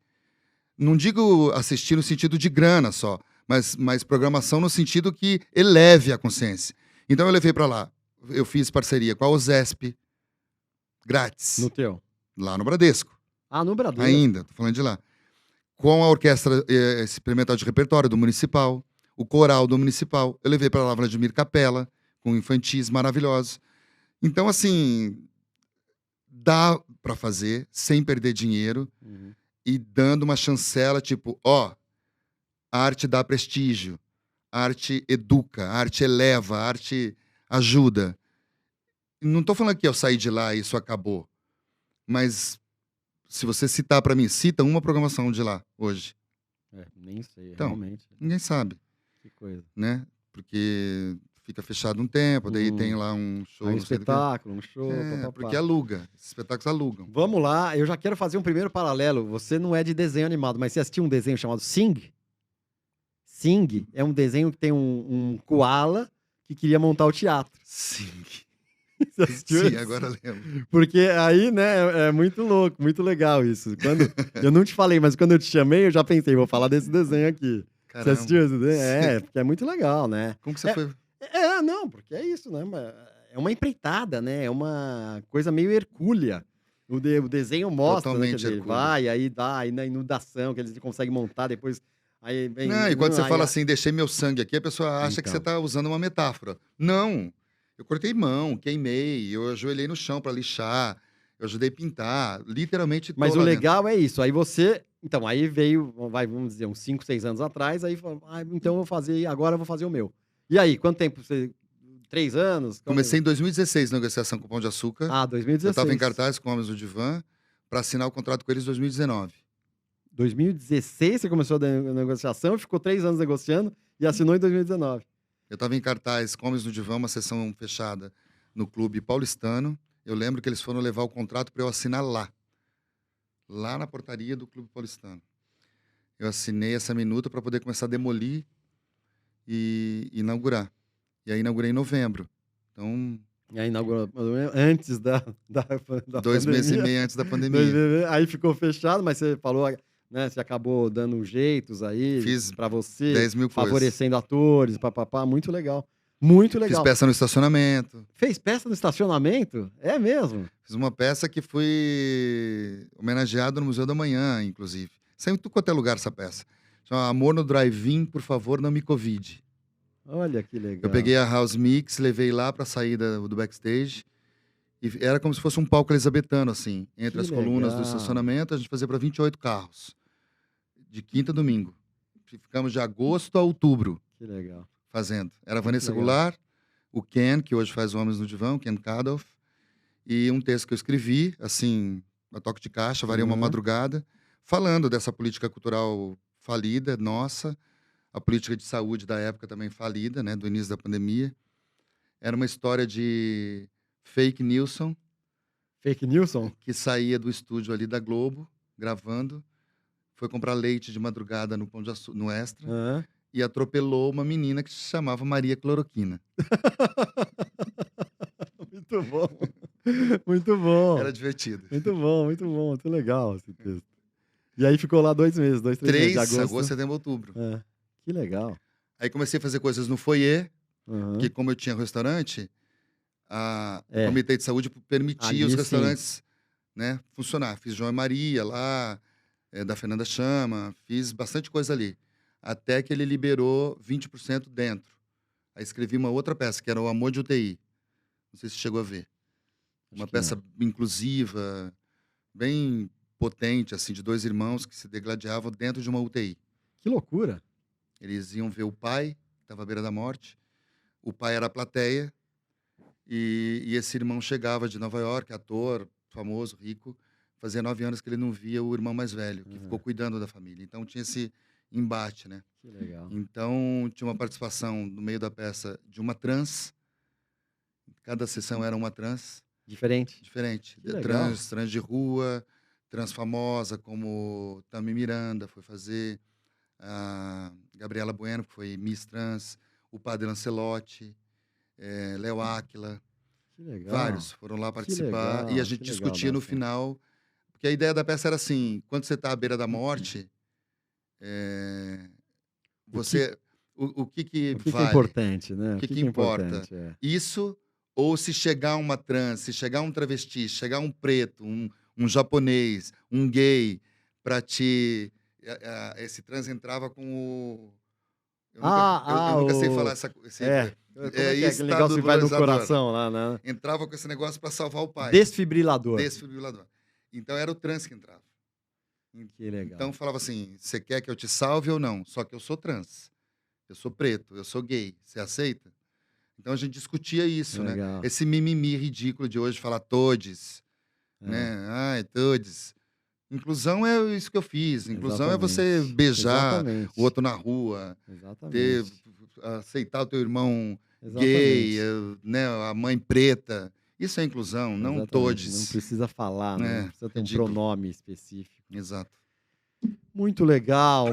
Não digo assistir no sentido de grana só, mas programação no sentido que eleve a consciência. Então eu levei para lá. Eu fiz parceria com a OSESP, grátis. No teu? Lá no Bradesco. No Bradesco. Ainda, tô falando de lá. Com a Orquestra Experimental de Repertório do Municipal, o Coral do Municipal. Eu levei para lá Vladimir Capella, com infantis maravilhosos. Então, assim, dá para fazer sem perder dinheiro e dando uma chancela, tipo, a arte dá prestígio, a arte educa, a arte eleva, a arte ajuda. Não estou falando que eu saí de lá e isso acabou, mas se você citar para mim, cita uma programação de lá hoje. Nem sei, então, realmente. Ninguém sabe. Que coisa. Né? Porque fica fechado um tempo, daí tem lá um show. Um espetáculo, um show. Porque aluga. Esses espetáculos alugam. Vamos lá, eu já quero fazer um primeiro paralelo. Você não é de desenho animado, mas você assistiu um desenho chamado Sing? Sing é um desenho que tem um koala que queria montar o teatro. Sing. Você assistiu? Sim, agora lembro. Porque aí, né, é muito louco, muito legal isso. Eu não te falei, mas quando eu te chamei, eu já pensei, vou falar desse desenho aqui. Caramba. Você assistiu esse desenho? Porque é muito legal, né? Como que você foi? Não, porque é isso, né? É uma empreitada, né? É uma coisa meio hercúlea. O desenho mostra, né, que ele vai, aí dá, aí na inundação, que eles conseguem montar, depois... Aí vem, e quando você fala assim, deixei meu sangue aqui, a pessoa acha que você está usando uma metáfora. Não! Eu cortei mão, queimei, eu ajoelhei no chão para lixar, eu ajudei a pintar, literalmente... Mas o legal é isso, aí você... Então, aí veio, vamos dizer, uns 5, 6 anos atrás, aí falou, então agora eu vou fazer o meu. E aí, quanto tempo você... 3 anos? Comecei em 2016 na negociação com o Pão de Açúcar. 2016. Eu estava em cartaz com Homens do Divã para assinar o contrato com eles em 2019. 2016 você começou a negociação, ficou 3 anos negociando e assinou em 2019. Eu estava em cartaz com Homens do Divã, uma sessão fechada no Clube Paulistano. Eu lembro que eles foram levar o contrato para eu assinar lá na portaria do Clube Paulistano. Eu assinei essa minuta para poder começar a demolir e inaugurar. E aí inaugurei em novembro. Então, E aí inaugurou antes da 2 meses e pandemia. meio antes da pandemia. Aí ficou fechado, mas você falou, né? Você acabou dando jeitos aí Fiz para você, 10 mil coisas. favorecendo atores, papapá. Muito legal. Muito Fiz legal. peça no estacionamento. Fez peça no estacionamento? É mesmo? Fiz uma peça que foi homenageada no Museu da Manhã, inclusive. Saiu em tudo quanto é lugar essa peça. Chama Amor no Drive-In, por favor, não me convide. Olha que legal. Eu peguei a House Mix, levei lá pra saída do backstage. E era como se fosse um palco elizabetano, assim. Entre Que as colunas do legal. estacionamento, a gente fazia para 28 carros. De quinta a domingo. Ficamos de agosto a outubro Que legal. fazendo. Era a Muito Vanessa legal. Goulart, o Ken, que hoje faz Homens no Divã, o Ken Kadoff. E um texto que eu escrevi, assim, a toque de caixa, varia uma Uhum. madrugada, falando dessa política cultural falida, nossa, a política de saúde da época também falida, né, do início da pandemia. Era uma história de fake Nilson, Fake Nilson? que saía do estúdio ali da Globo, gravando, foi comprar leite de madrugada no Pão de Açúcar, no Extra, Aham. e atropelou uma menina que se chamava Maria Cloroquina. Muito bom. Muito bom. Era divertido. Muito bom. Muito legal esse texto. E aí ficou lá 2 meses, 2, 3 meses. 3, De agosto. agosto, setembro, outubro. É. Que legal. Aí comecei a fazer coisas no foyer, Aham. que como eu tinha restaurante, o É. Comitê de Saúde permitia Ali os sim. restaurantes, né, funcionar. Fiz João e Maria lá, da Fernanda Chama, fiz bastante coisa ali. Até que ele liberou 20% dentro. Aí escrevi uma outra peça, que era O Amor de UTI. Não sei se chegou a ver. Acho Uma que peça não. inclusiva, bem potente, assim, de 2 irmãos que se degladiavam dentro de uma UTI. Que loucura. Eles iam ver o pai, que estava à beira da morte. O pai era a plateia. E esse irmão chegava de Nova York, ator, famoso, rico. Fazia 9 anos que ele não via o irmão mais velho, que ficou cuidando da família. Então tinha esse embate, né? Que legal. Então tinha uma participação no meio da peça de uma trans. Cada sessão era uma trans Diferente. diferente. Que legal. Trans de rua, trans famosa, como Tami Miranda foi fazer, a Gabriela Bueno, que foi Miss Trans, o Padre Lancelotti, Léo Áquila, Que legal. vários foram lá participar. legal, E a gente que legal, discutia no Darcy. final, porque a ideia da peça era assim, quando você está à beira da morte, você... O que O que é vale? importante, né? O que importa? importante? É. Isso, ou se chegar uma trans, se chegar um travesti, se chegar um preto, um japonês, um gay, para te... esse trans entrava com o... Eu nunca sei falar esse... É. Como é que é aquele estado negócio que vai no valorizador. coração lá, né? Entrava com esse negócio para salvar o pai. Desfibrilador. Desfibrilador. Então era o trans que entrava. Que legal. Então falava assim, você quer que eu te salve ou não? Só que eu sou trans. Eu sou preto, eu sou gay. Você aceita? Então a gente discutia isso, né? Legal. Esse mimimi ridículo de hoje falar todes, É. né? Ai, todes. Inclusão é isso que eu fiz. Inclusão é você Exatamente. beijar Exatamente. o outro na rua, Exatamente. aceitar o teu irmão Exatamente. gay, né? A mãe preta. Isso é inclusão, não Exatamente. todes. Não precisa falar, né? É, Não precisa ter um ridículo. pronome específico. Exato. Muito legal,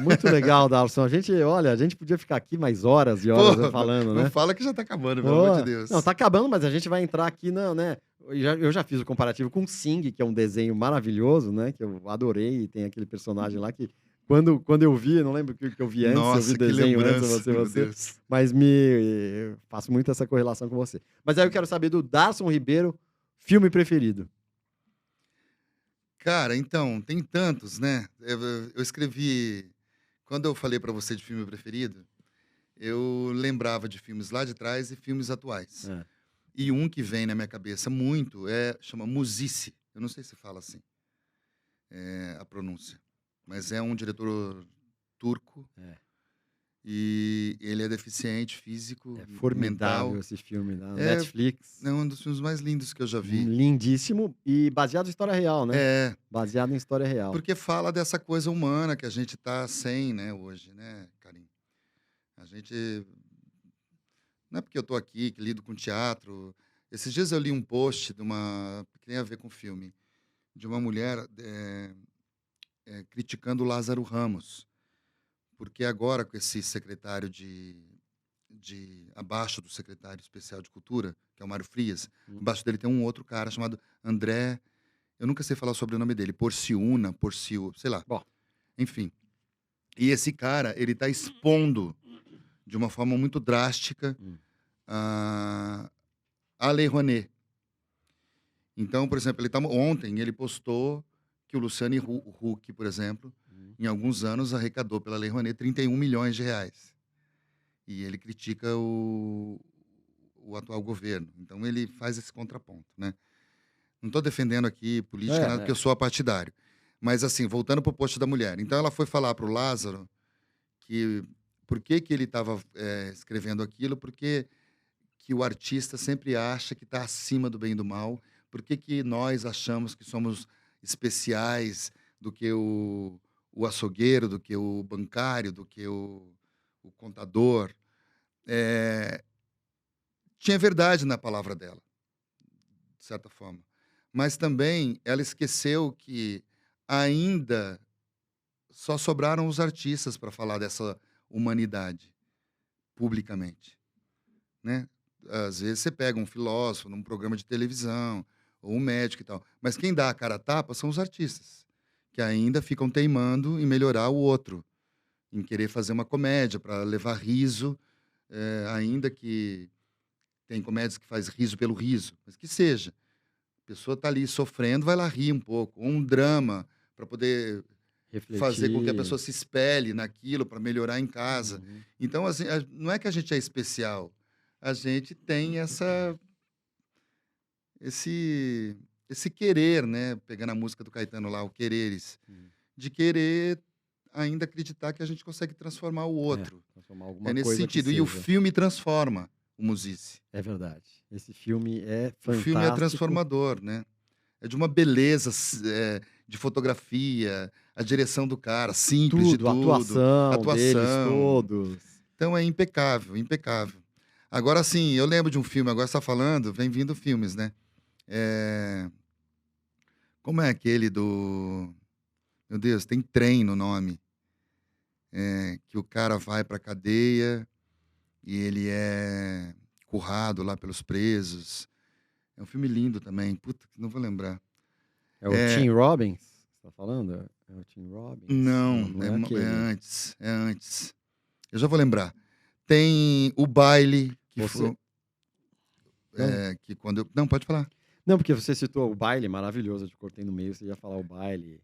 Darson. A gente podia ficar aqui mais horas e horas Pô, falando, não né? fala que já tá acabando, pelo amor de Deus. Não, tá acabando, mas a gente vai entrar aqui né? Eu já fiz o comparativo com Sing, que é um desenho maravilhoso, né? Que eu adorei. E tem aquele personagem lá que, quando eu vi, eu não lembro o que eu vi antes, Nossa, eu vi que desenho lembrança, antes, meu você. Deus. Mas eu faço muito essa correlação com você. Mas aí eu quero saber do Darson Ribeiro, filme preferido. Cara, então, tem tantos, né? Eu escrevi... Quando eu falei pra você de filme preferido, eu lembrava de filmes lá de trás e filmes atuais. É. E um que vem na minha cabeça muito chama Musice. Eu não sei se fala assim, a pronúncia. Mas é um diretor turco. É. E ele é deficiente físico, É formidável mental. esse filme na É, Netflix. É um dos filmes mais lindos que eu já vi. Lindíssimo e baseado em história real, né? É, Baseado em história real. porque fala dessa coisa humana que a gente tá sem, né, hoje, né, Karim? A gente... Não é porque eu tô aqui, que lido com teatro, Esses dias eu li um post que tem a ver com o filme, de uma mulher criticando o Lázaro Ramos, porque agora com esse secretário abaixo do secretário especial de cultura, que é o Mário Frias, abaixo dele tem um outro cara chamado André, eu nunca sei falar sobre o nome dele, Porciu, sei lá. Bom. Enfim. E esse cara, ele está expondo de uma forma muito drástica a Lei Rouanet. Então, por exemplo, ontem ele postou que o Luciano Huck, por exemplo, em alguns anos arrecadou pela Lei Rouanet 31 milhões de reais. E ele critica o atual governo. Então, ele faz esse contraponto, né? Não estou defendendo aqui política, nada, porque eu sou apartidário. Mas, assim, voltando para o post da mulher. Então, ela foi falar para o Lázaro por que ele estava escrevendo aquilo, porque que o artista sempre acha que está acima do bem e do mal, por que nós achamos que somos especiais do que o açougueiro, do que o bancário, do que o contador. Tinha verdade na palavra dela, de certa forma. Mas também ela esqueceu que ainda só sobraram os artistas para falar dessa humanidade publicamente, né? Às vezes você pega um filósofo num programa de televisão, ou um médico e tal, mas quem dá a cara a tapa são os artistas, que ainda ficam teimando em melhorar o outro, em querer fazer uma comédia para levar riso, ainda que tem comédias que faz riso pelo riso, mas que seja. A pessoa está ali sofrendo, vai lá rir um pouco, ou um drama para poder fazer com que a pessoa se espelhe naquilo para melhorar em casa. Então, assim, não é que a gente é especial, a gente tem esse querer, né? Pegando a música do Caetano lá, o Quereres, de querer ainda acreditar que a gente consegue transformar o outro. Transformar alguma nesse coisa sentido. E o filme transforma o Musice. É verdade. Esse filme é fantástico. O filme é transformador, né? É de uma beleza de fotografia, a direção do cara, simples de tudo. Atuação deles todos. Então é impecável, impecável. Agora sim, eu lembro de um filme, agora você está falando, vem vindo filmes, né? Como é aquele do... Meu Deus, tem Trem no nome. Que o cara vai para a cadeia e ele é currado lá pelos presos. É um filme lindo também. Puta, não vou lembrar. É o Tim Robbins? Você tá falando? É o Tim Robbins? Não, é antes. É antes. Eu já vou lembrar. Tem o Baile, que foi... que quando eu... Não, pode falar. Não, porque você citou o Baile, maravilhoso. Eu te cortei no meio, você ia falar o Baile.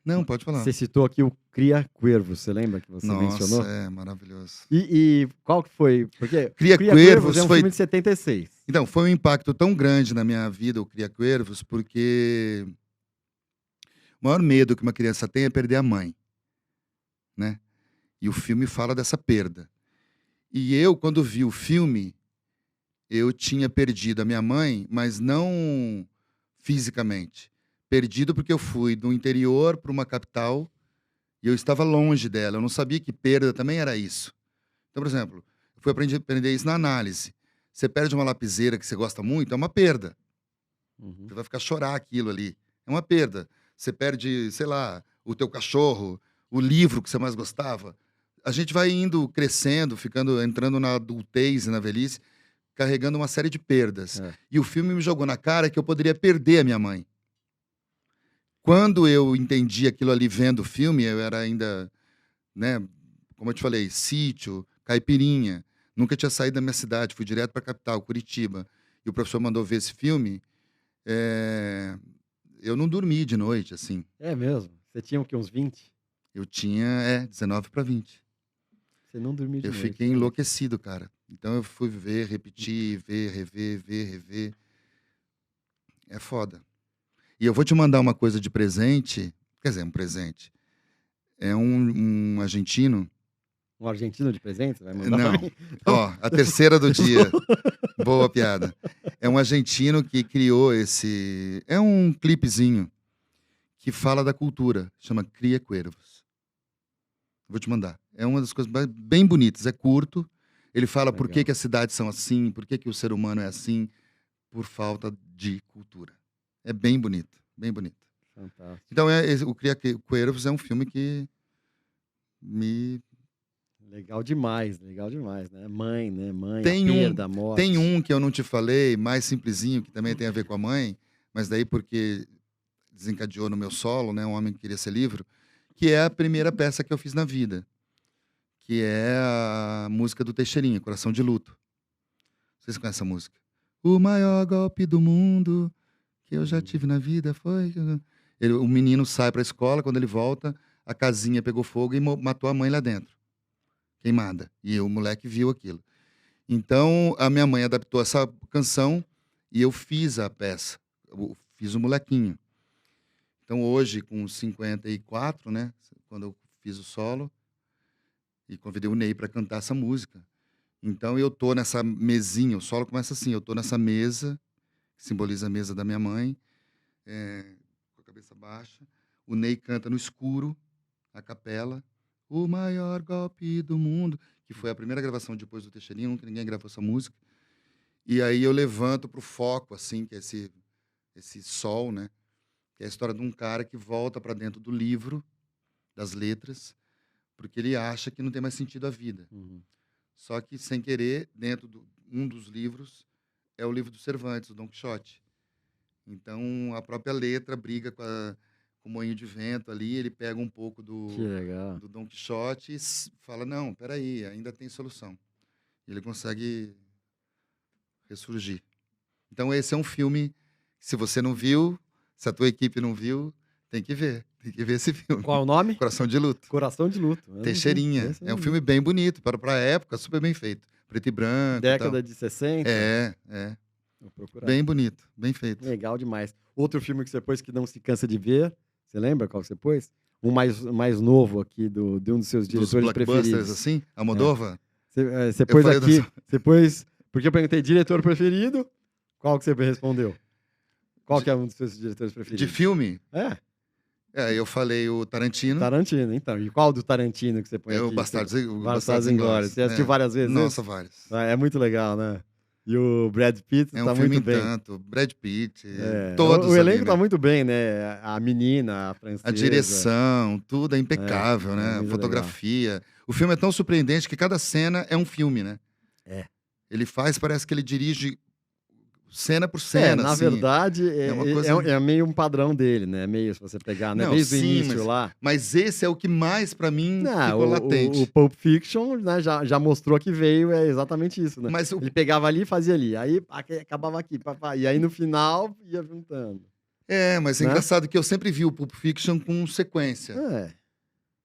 Não, pode falar. Você citou aqui o Cria Cuervos, você lembra que você mencionou? Nossa, é maravilhoso. E qual que foi? Porque Cria Cuervos é um filme de 76. Então, foi um impacto tão grande na minha vida, o Cria Cuervos, porque o maior medo que uma criança tem é perder a mãe, né? E o filme fala dessa perda. E eu, quando vi o filme, eu tinha perdido a minha mãe, mas não fisicamente. Perdido porque eu fui do interior para uma capital e eu estava longe dela. Eu não sabia que perda também era isso. Então, por exemplo, eu fui aprender isso na análise. Você perde uma lapiseira que você gosta muito, é uma perda. Você vai ficar chorar aquilo ali. É uma perda. Você perde, sei lá, o teu cachorro, o livro que você mais gostava. A gente vai indo, crescendo, entrando na adultez e na velhice, carregando uma série de perdas. E o filme me jogou na cara que eu poderia perder a minha mãe. Quando eu entendi aquilo ali vendo o filme, eu era ainda, né, como eu te falei, sítio, caipirinha. Nunca tinha saído da minha cidade, fui direto para a capital, Curitiba. E o professor mandou ver esse filme. Eu não dormi de noite, assim. É mesmo? Você tinha o quê, uns 20? Eu tinha, 19 para 20. Você não dormiu de noite? Eu fiquei enlouquecido, cara. Então eu fui ver, repetir, ver, rever. É foda. E eu vou te mandar uma coisa de presente. Quer dizer, um presente. É um argentino. Um argentino de presente? Vai mandar? Não. Ó, a terceira do dia. Boa piada. É um argentino que criou esse... É um clipezinho que fala da cultura. Chama Cria Cuervos. Vou te mandar. É uma das coisas bem bonitas. É curto. Ele fala por que as cidades são assim, por que o ser humano é assim. por falta de cultura. É bem bonito, bem bonito. Fantástico. Então, o Cria Cuervos é um filme que me... Legal demais, né? Mãe, né? Mãe, a Tem perda, a morte. tem um que eu não te falei, mais simplesinho, que também tem a ver com a mãe, mas daí porque desencadeou no meu solo, né? Um Homem que Queria Ser Livre, que é a primeira peça que eu fiz na vida, que é a música do Teixeirinha, Coração de Luto. Vocês conhecem essa música? O maior golpe do mundo que eu já tive na vida foi... O menino sai para a escola, quando ele volta, a casinha pegou fogo e matou a mãe lá dentro, queimada. E o moleque viu aquilo. Então, a minha mãe adaptou essa canção e eu fiz a peça. Eu fiz o molequinho. Então, hoje, com 54, né, quando eu fiz o solo, e convidei o Ney para cantar essa música. Então, eu tô nessa mesinha, o solo começa assim, eu tô nessa mesa, que simboliza a mesa da minha mãe, com a cabeça baixa. O Ney canta no escuro, a capela, o maior golpe do mundo, que foi a primeira gravação depois do Teixeirinha, nunca ninguém gravou essa música. E aí eu levanto pro foco, assim, que é esse sol, né? Que é a história de um cara que volta para dentro do livro, das letras, porque ele acha que não tem mais sentido a vida. Uhum. Só que, sem querer, dentro de um dos livros, é o livro do Cervantes, o Dom Quixote. Então, a própria letra briga com o moinho de vento ali, ele pega um pouco Que legal. do Dom Quixote e fala, não, peraí, ainda tem solução. E ele consegue ressurgir. Então, esse é um filme, se você não viu, se a tua equipe não viu, tem que ver esse filme. Qual é o nome? Coração de Luto. Coração de Luto. Eu não vi. Teixeirinha. Esse eu É não um vi. filme bem bonito, para a época, super bem feito. Preto e branco e Década tal. de 60. É. Vou procurar. Bem bonito, bem feito. Legal demais. Outro filme que você pôs que não se cansa de ver, você lembra qual que você pôs? Um mais novo aqui, de um dos seus Dos diretores blockbusters, preferidos. assim, Almodóvar. Você pôs falei aqui, das- você pôs... Porque eu perguntei diretor preferido, qual que você respondeu? Qual que é um dos seus diretores preferidos? De filme, É, eu falei o Tarantino. Tarantino, então. E qual do Tarantino que você põe É aqui? o Bastardos Bastardos Inglórios. Você assistiu várias vezes? Nossa, vários. É muito legal, né? E o Brad Pitt É tá um filme muito em bem. tanto. Brad Pitt, É, todos o ali, elenco né? tá muito bem, né? A menina, a francesa. A direção, tudo é impecável, né? muito A fotografia. O filme é tão surpreendente que cada cena é um filme, né? É. Ele parece que ele dirige cena por cena, na assim. verdade, uma coisa- é meio um padrão dele, né? Meio, se você pegar, né? Não, Desde o sim, início mas- lá. Mas esse é o que mais, pra mim, Não, ficou latente. o Pulp Fiction, né, já mostrou que veio, é exatamente isso, né? Mas o Ele pegava ali e fazia ali. Aí acabava aqui, e aí no final ia juntando. mas é né? engraçado que eu sempre vi o Pulp Fiction com sequência. É,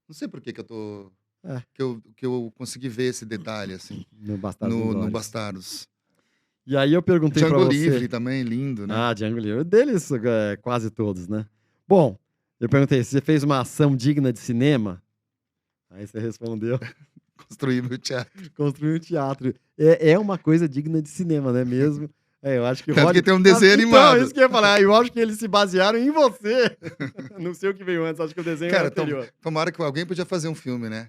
Não sei por que eu tô... É. Que eu consegui ver esse detalhe, assim, no Bastardos no Inglórios. Bastardos. E aí eu perguntei pra Django você... Livre também, lindo, né? Ah, Django Livre. Deles, quase todos, né? Bom, eu perguntei, você fez uma ação digna de cinema? Aí você respondeu, Construir meu teatro. construir um teatro. É uma coisa digna de cinema, não é mesmo? Eu acho que Tanto que tem um desenho animado. Então, isso que eu ia falar. Eu acho que eles se basearam em você. Não sei o que veio antes, acho que o desenho Cara, é anterior. tomara que alguém podia fazer um filme, né?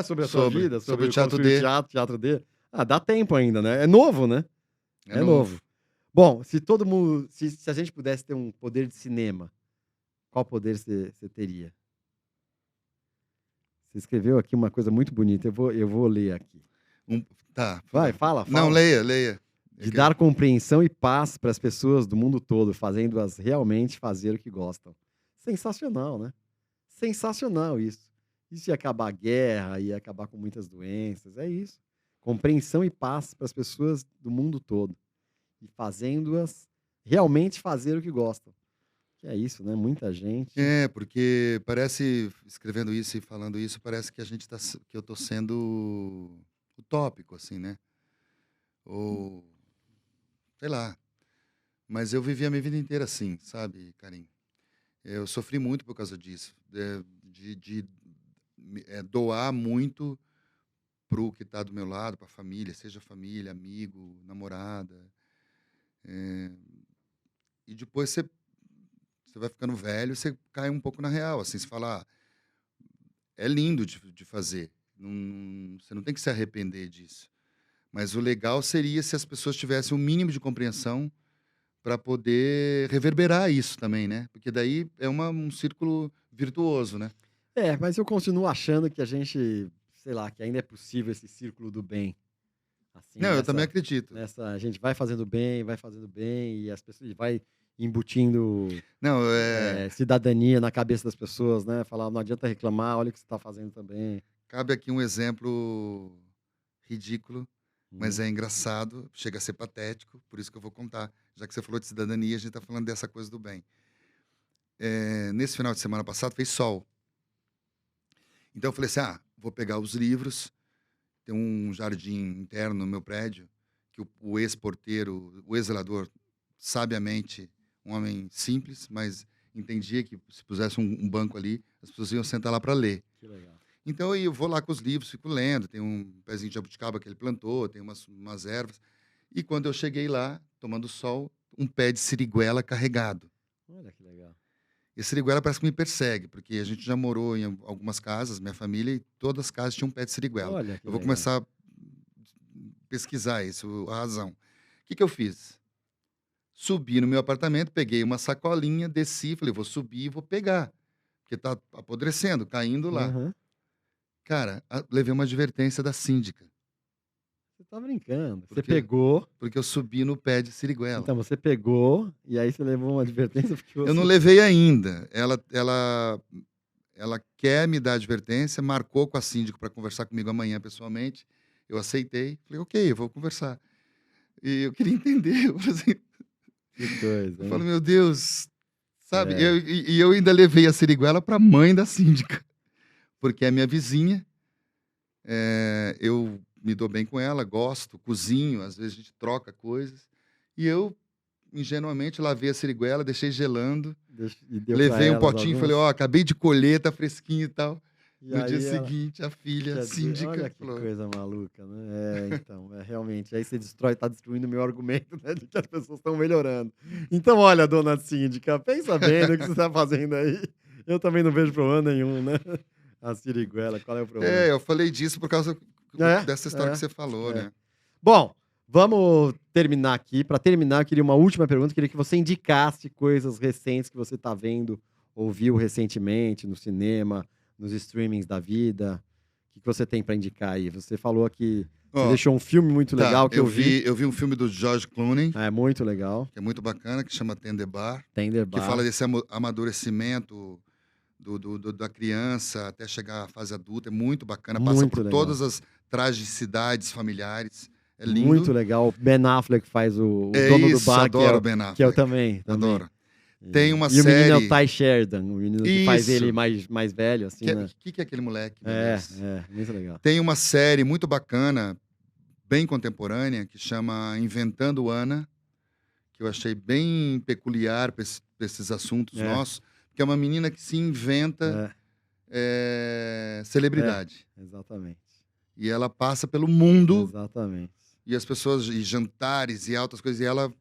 Sobre a sua vida, sobre o teatro construir D. teatro D. Ah, dá tempo ainda, né? É novo, né? É novo. Bom, se todo mundo. Se a gente pudesse ter um poder de cinema, qual poder você teria? Você escreveu aqui uma coisa muito bonita. Eu vou ler aqui. Tá. Vai, fala. Não, leia. De dar compreensão e paz para as pessoas do mundo todo, fazendo-as realmente fazer o que gostam. Sensacional, né? Sensacional isso. Isso ia acabar a guerra, ia acabar com muitas doenças. É isso. Compreensão e paz para as pessoas do mundo todo. E fazendo-as realmente fazer o que gostam. Que é isso, né? Muita gente. Porque parece, escrevendo isso e falando isso, parece que que eu tô sendo utópico, assim, né? Ou, sei lá. Mas eu vivi a minha vida inteira assim, sabe, Karim? Eu sofri muito por causa disso. De doar muito pro que tá do meu lado, pra família, seja família, amigo, namorada. E depois você vai ficando velho, você cai um pouco na real, assim, você fala, é lindo de fazer, você não tem que se arrepender disso, Mas o legal seria se as pessoas tivessem um mínimo de compreensão para poder reverberar isso também, né? Porque daí é um círculo virtuoso, né? Mas eu continuo achando que a gente, sei lá, que ainda é possível esse círculo do bem. Assim, Não, eu também acredito. a gente vai fazendo bem, e as pessoas vai embutindo Não, cidadania na cabeça das pessoas, né? Falar, não adianta reclamar, olha o que você está fazendo também. cabe aqui um exemplo ridículo, mas Uhum. é engraçado, chega a ser patético, por isso que eu vou contar. Já que você falou de cidadania, a gente está falando dessa coisa do bem. Nesse final de semana passado fez sol. Então eu falei assim, vou pegar os livros, tem um jardim interno no meu prédio, que o ex-porteiro, o ex-zelador, sabiamente, um homem simples, mas entendia que se pusesse um banco ali, as pessoas iam sentar lá para ler. Que legal. Então eu vou lá com os livros, fico lendo, tem um pezinho de jabuticaba que ele plantou, tem umas ervas. E quando eu cheguei lá, tomando sol, um pé de siriguela carregado. Olha que legal. E a siriguela parece que me persegue, porque a gente já morou em algumas casas, minha família, e todas as casas tinham um pé de siriguela. Olha que Eu vou legal. começar a pesquisar isso, a razão. O que eu fiz? Subi no meu apartamento, peguei uma sacolinha, desci, falei, vou subir e vou pegar, porque está apodrecendo, caindo lá. Uhum. Cara, levei uma advertência da síndica, Você tá brincando. Você porque, pegou, porque eu subi no pé de siriguela. então você pegou, e aí você levou uma advertência porque Eu não você... levei ainda. Ela quer me dar advertência, marcou com a síndica para conversar comigo amanhã pessoalmente. Eu aceitei, falei, ok, eu vou conversar. E eu queria entender. Eu falei assim, Que coisa, eu falo, hein? meu Deus, sabe? É. Eu ainda levei a siriguela para a mãe da síndica, porque é minha vizinha. Eu me dou bem com ela, gosto, cozinho, às vezes a gente troca coisas. E eu, ingenuamente, lavei a siriguela, deixei gelando. E deu pra Levei um elas potinho e falei, algumas. acabei de colher, tá fresquinho e tal. E No dia aí ela... seguinte, a filha, a Olha síndica, que falou, coisa maluca, né? Então, realmente. Aí você tá destruindo o meu argumento, né? De que as pessoas estão melhorando. Então, olha, dona síndica, pensa bem no que você tá fazendo aí. Eu também não vejo problema nenhum, né? A siriguela, qual é o problema? eu falei disso por causa É, dessa história que é, você falou, é. né? Bom, vamos terminar aqui. Para terminar, eu queria uma última pergunta. Eu queria que você indicasse coisas recentes que você está vendo, ouviu recentemente no cinema, nos streamings da vida. O que você tem para indicar aí? Você falou que você Ó, deixou um filme muito tá, legal que eu vi. eu vi um filme do George Clooney, É muito legal. que é muito bacana, que chama Tender Bar, Tender que fala Bar. desse amadurecimento da criança até chegar à fase adulta. É muito bacana, passa Muito por legal. todas as tragicidades familiares. É lindo. Muito legal. Ben Affleck faz o É dono isso, do bar, adoro o Ben Affleck. que eu também. Adoro. Tem uma E o menino é o série... Ty Sheridan, o menino que faz Isso. ele mais velho, assim, né? Que é aquele moleque? meu Deus? Muito legal. Tem uma série muito bacana, bem contemporânea, que chama Inventando Ana, que eu achei bem peculiar para esses assuntos nossos, que é uma menina que se inventa celebridade. Exatamente. E ela passa pelo mundo, Exatamente. e as pessoas, e jantares, e altas coisas, e ela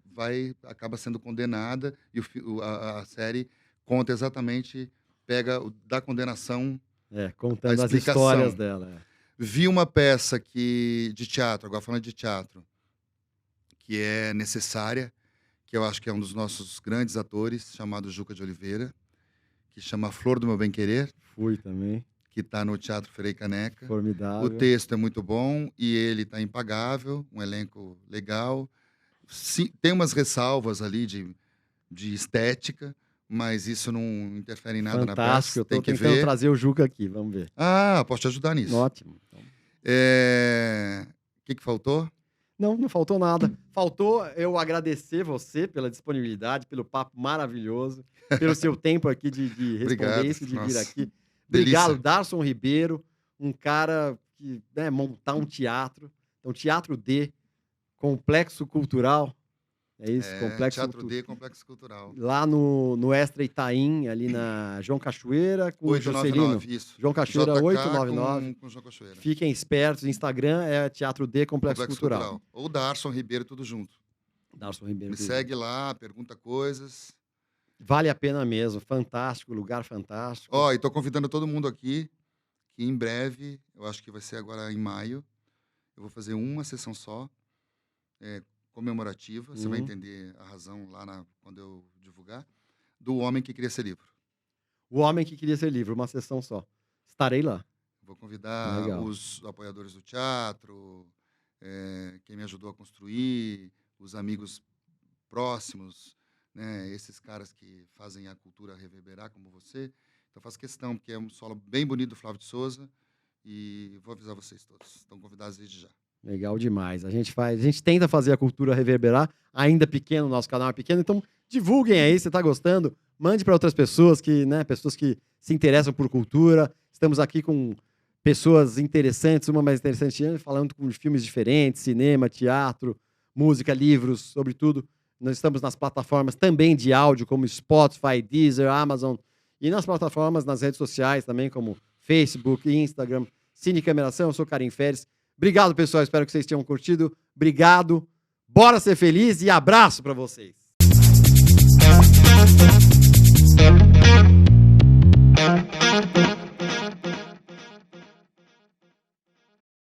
acaba sendo condenada, e a série conta exatamente, pega da condenação. Contando A as explicação. histórias dela. Vi uma peça de teatro, agora falando de teatro, que é necessária, que eu acho que é um dos nossos grandes atores, chamado Juca de Oliveira, que chama Flor do Meu Bem Querer. Fui também. Que está no Teatro Frei Caneca. Formidável. O texto é muito bom e ele está impagável, um elenco legal. Sim, tem umas ressalvas ali de estética, mas isso não interfere em nada na peça. Fantástico. Eu Tem tô que tentando ver. trazer o Juca aqui, vamos ver. Posso te ajudar nisso. Ótimo. Então... O que faltou? Não faltou nada. Faltou eu agradecer você pela disponibilidade, pelo papo maravilhoso, pelo seu tempo aqui de responder Obrigado. isso, de vir Nossa, aqui. delícia. Obrigado, Darson Ribeiro, um cara que montar um teatro. Então, Teatro D, Complexo Cultural. É isso, Complexo Teatro D, Complexo Cultural. Lá no Extra Itaim, ali na João Cachoeira, com o Juscelino. 899, isso. João Cachoeira, JK 899. com João Cachoeira. Fiquem espertos, Instagram é Teatro D, Complexo Cultural. Ou Darson Ribeiro, tudo junto. Darson Ribeiro. Me segue lá, pergunta coisas. Vale a pena mesmo, fantástico, lugar fantástico. E tô convidando todo mundo aqui, que em breve, eu acho que vai ser agora em maio, eu vou fazer uma sessão só, comemorativa, você vai Uhum. entender a razão lá quando eu divulgar, do Homem que Queria Ser Livre. O Homem que Queria Ser Livre, uma sessão só. Estarei lá. Vou convidar Legal. os apoiadores do teatro, quem me ajudou a construir, os amigos próximos, né? Esses caras que fazem a cultura reverberar, como você. Então, eu faço questão, porque é um solo bem bonito do Flávio de Souza, e vou avisar vocês todos. Estão convidados desde já. Legal demais. A gente tenta fazer a cultura reverberar, ainda pequeno, nosso canal é pequeno, então divulguem aí, se tá gostando, mande para outras pessoas pessoas que se interessam por cultura. Estamos aqui com pessoas interessantes, uma mais interessante, falando com filmes diferentes, cinema, teatro, música, livros, sobretudo. Nós estamos nas plataformas também de áudio, como Spotify, Deezer, Amazon, e nas plataformas, nas redes sociais também, como Facebook, Instagram, Cinecameração. Eu sou Karim Feres. Obrigado, pessoal. Espero que vocês tenham curtido. Obrigado. Bora ser feliz e abraço para vocês.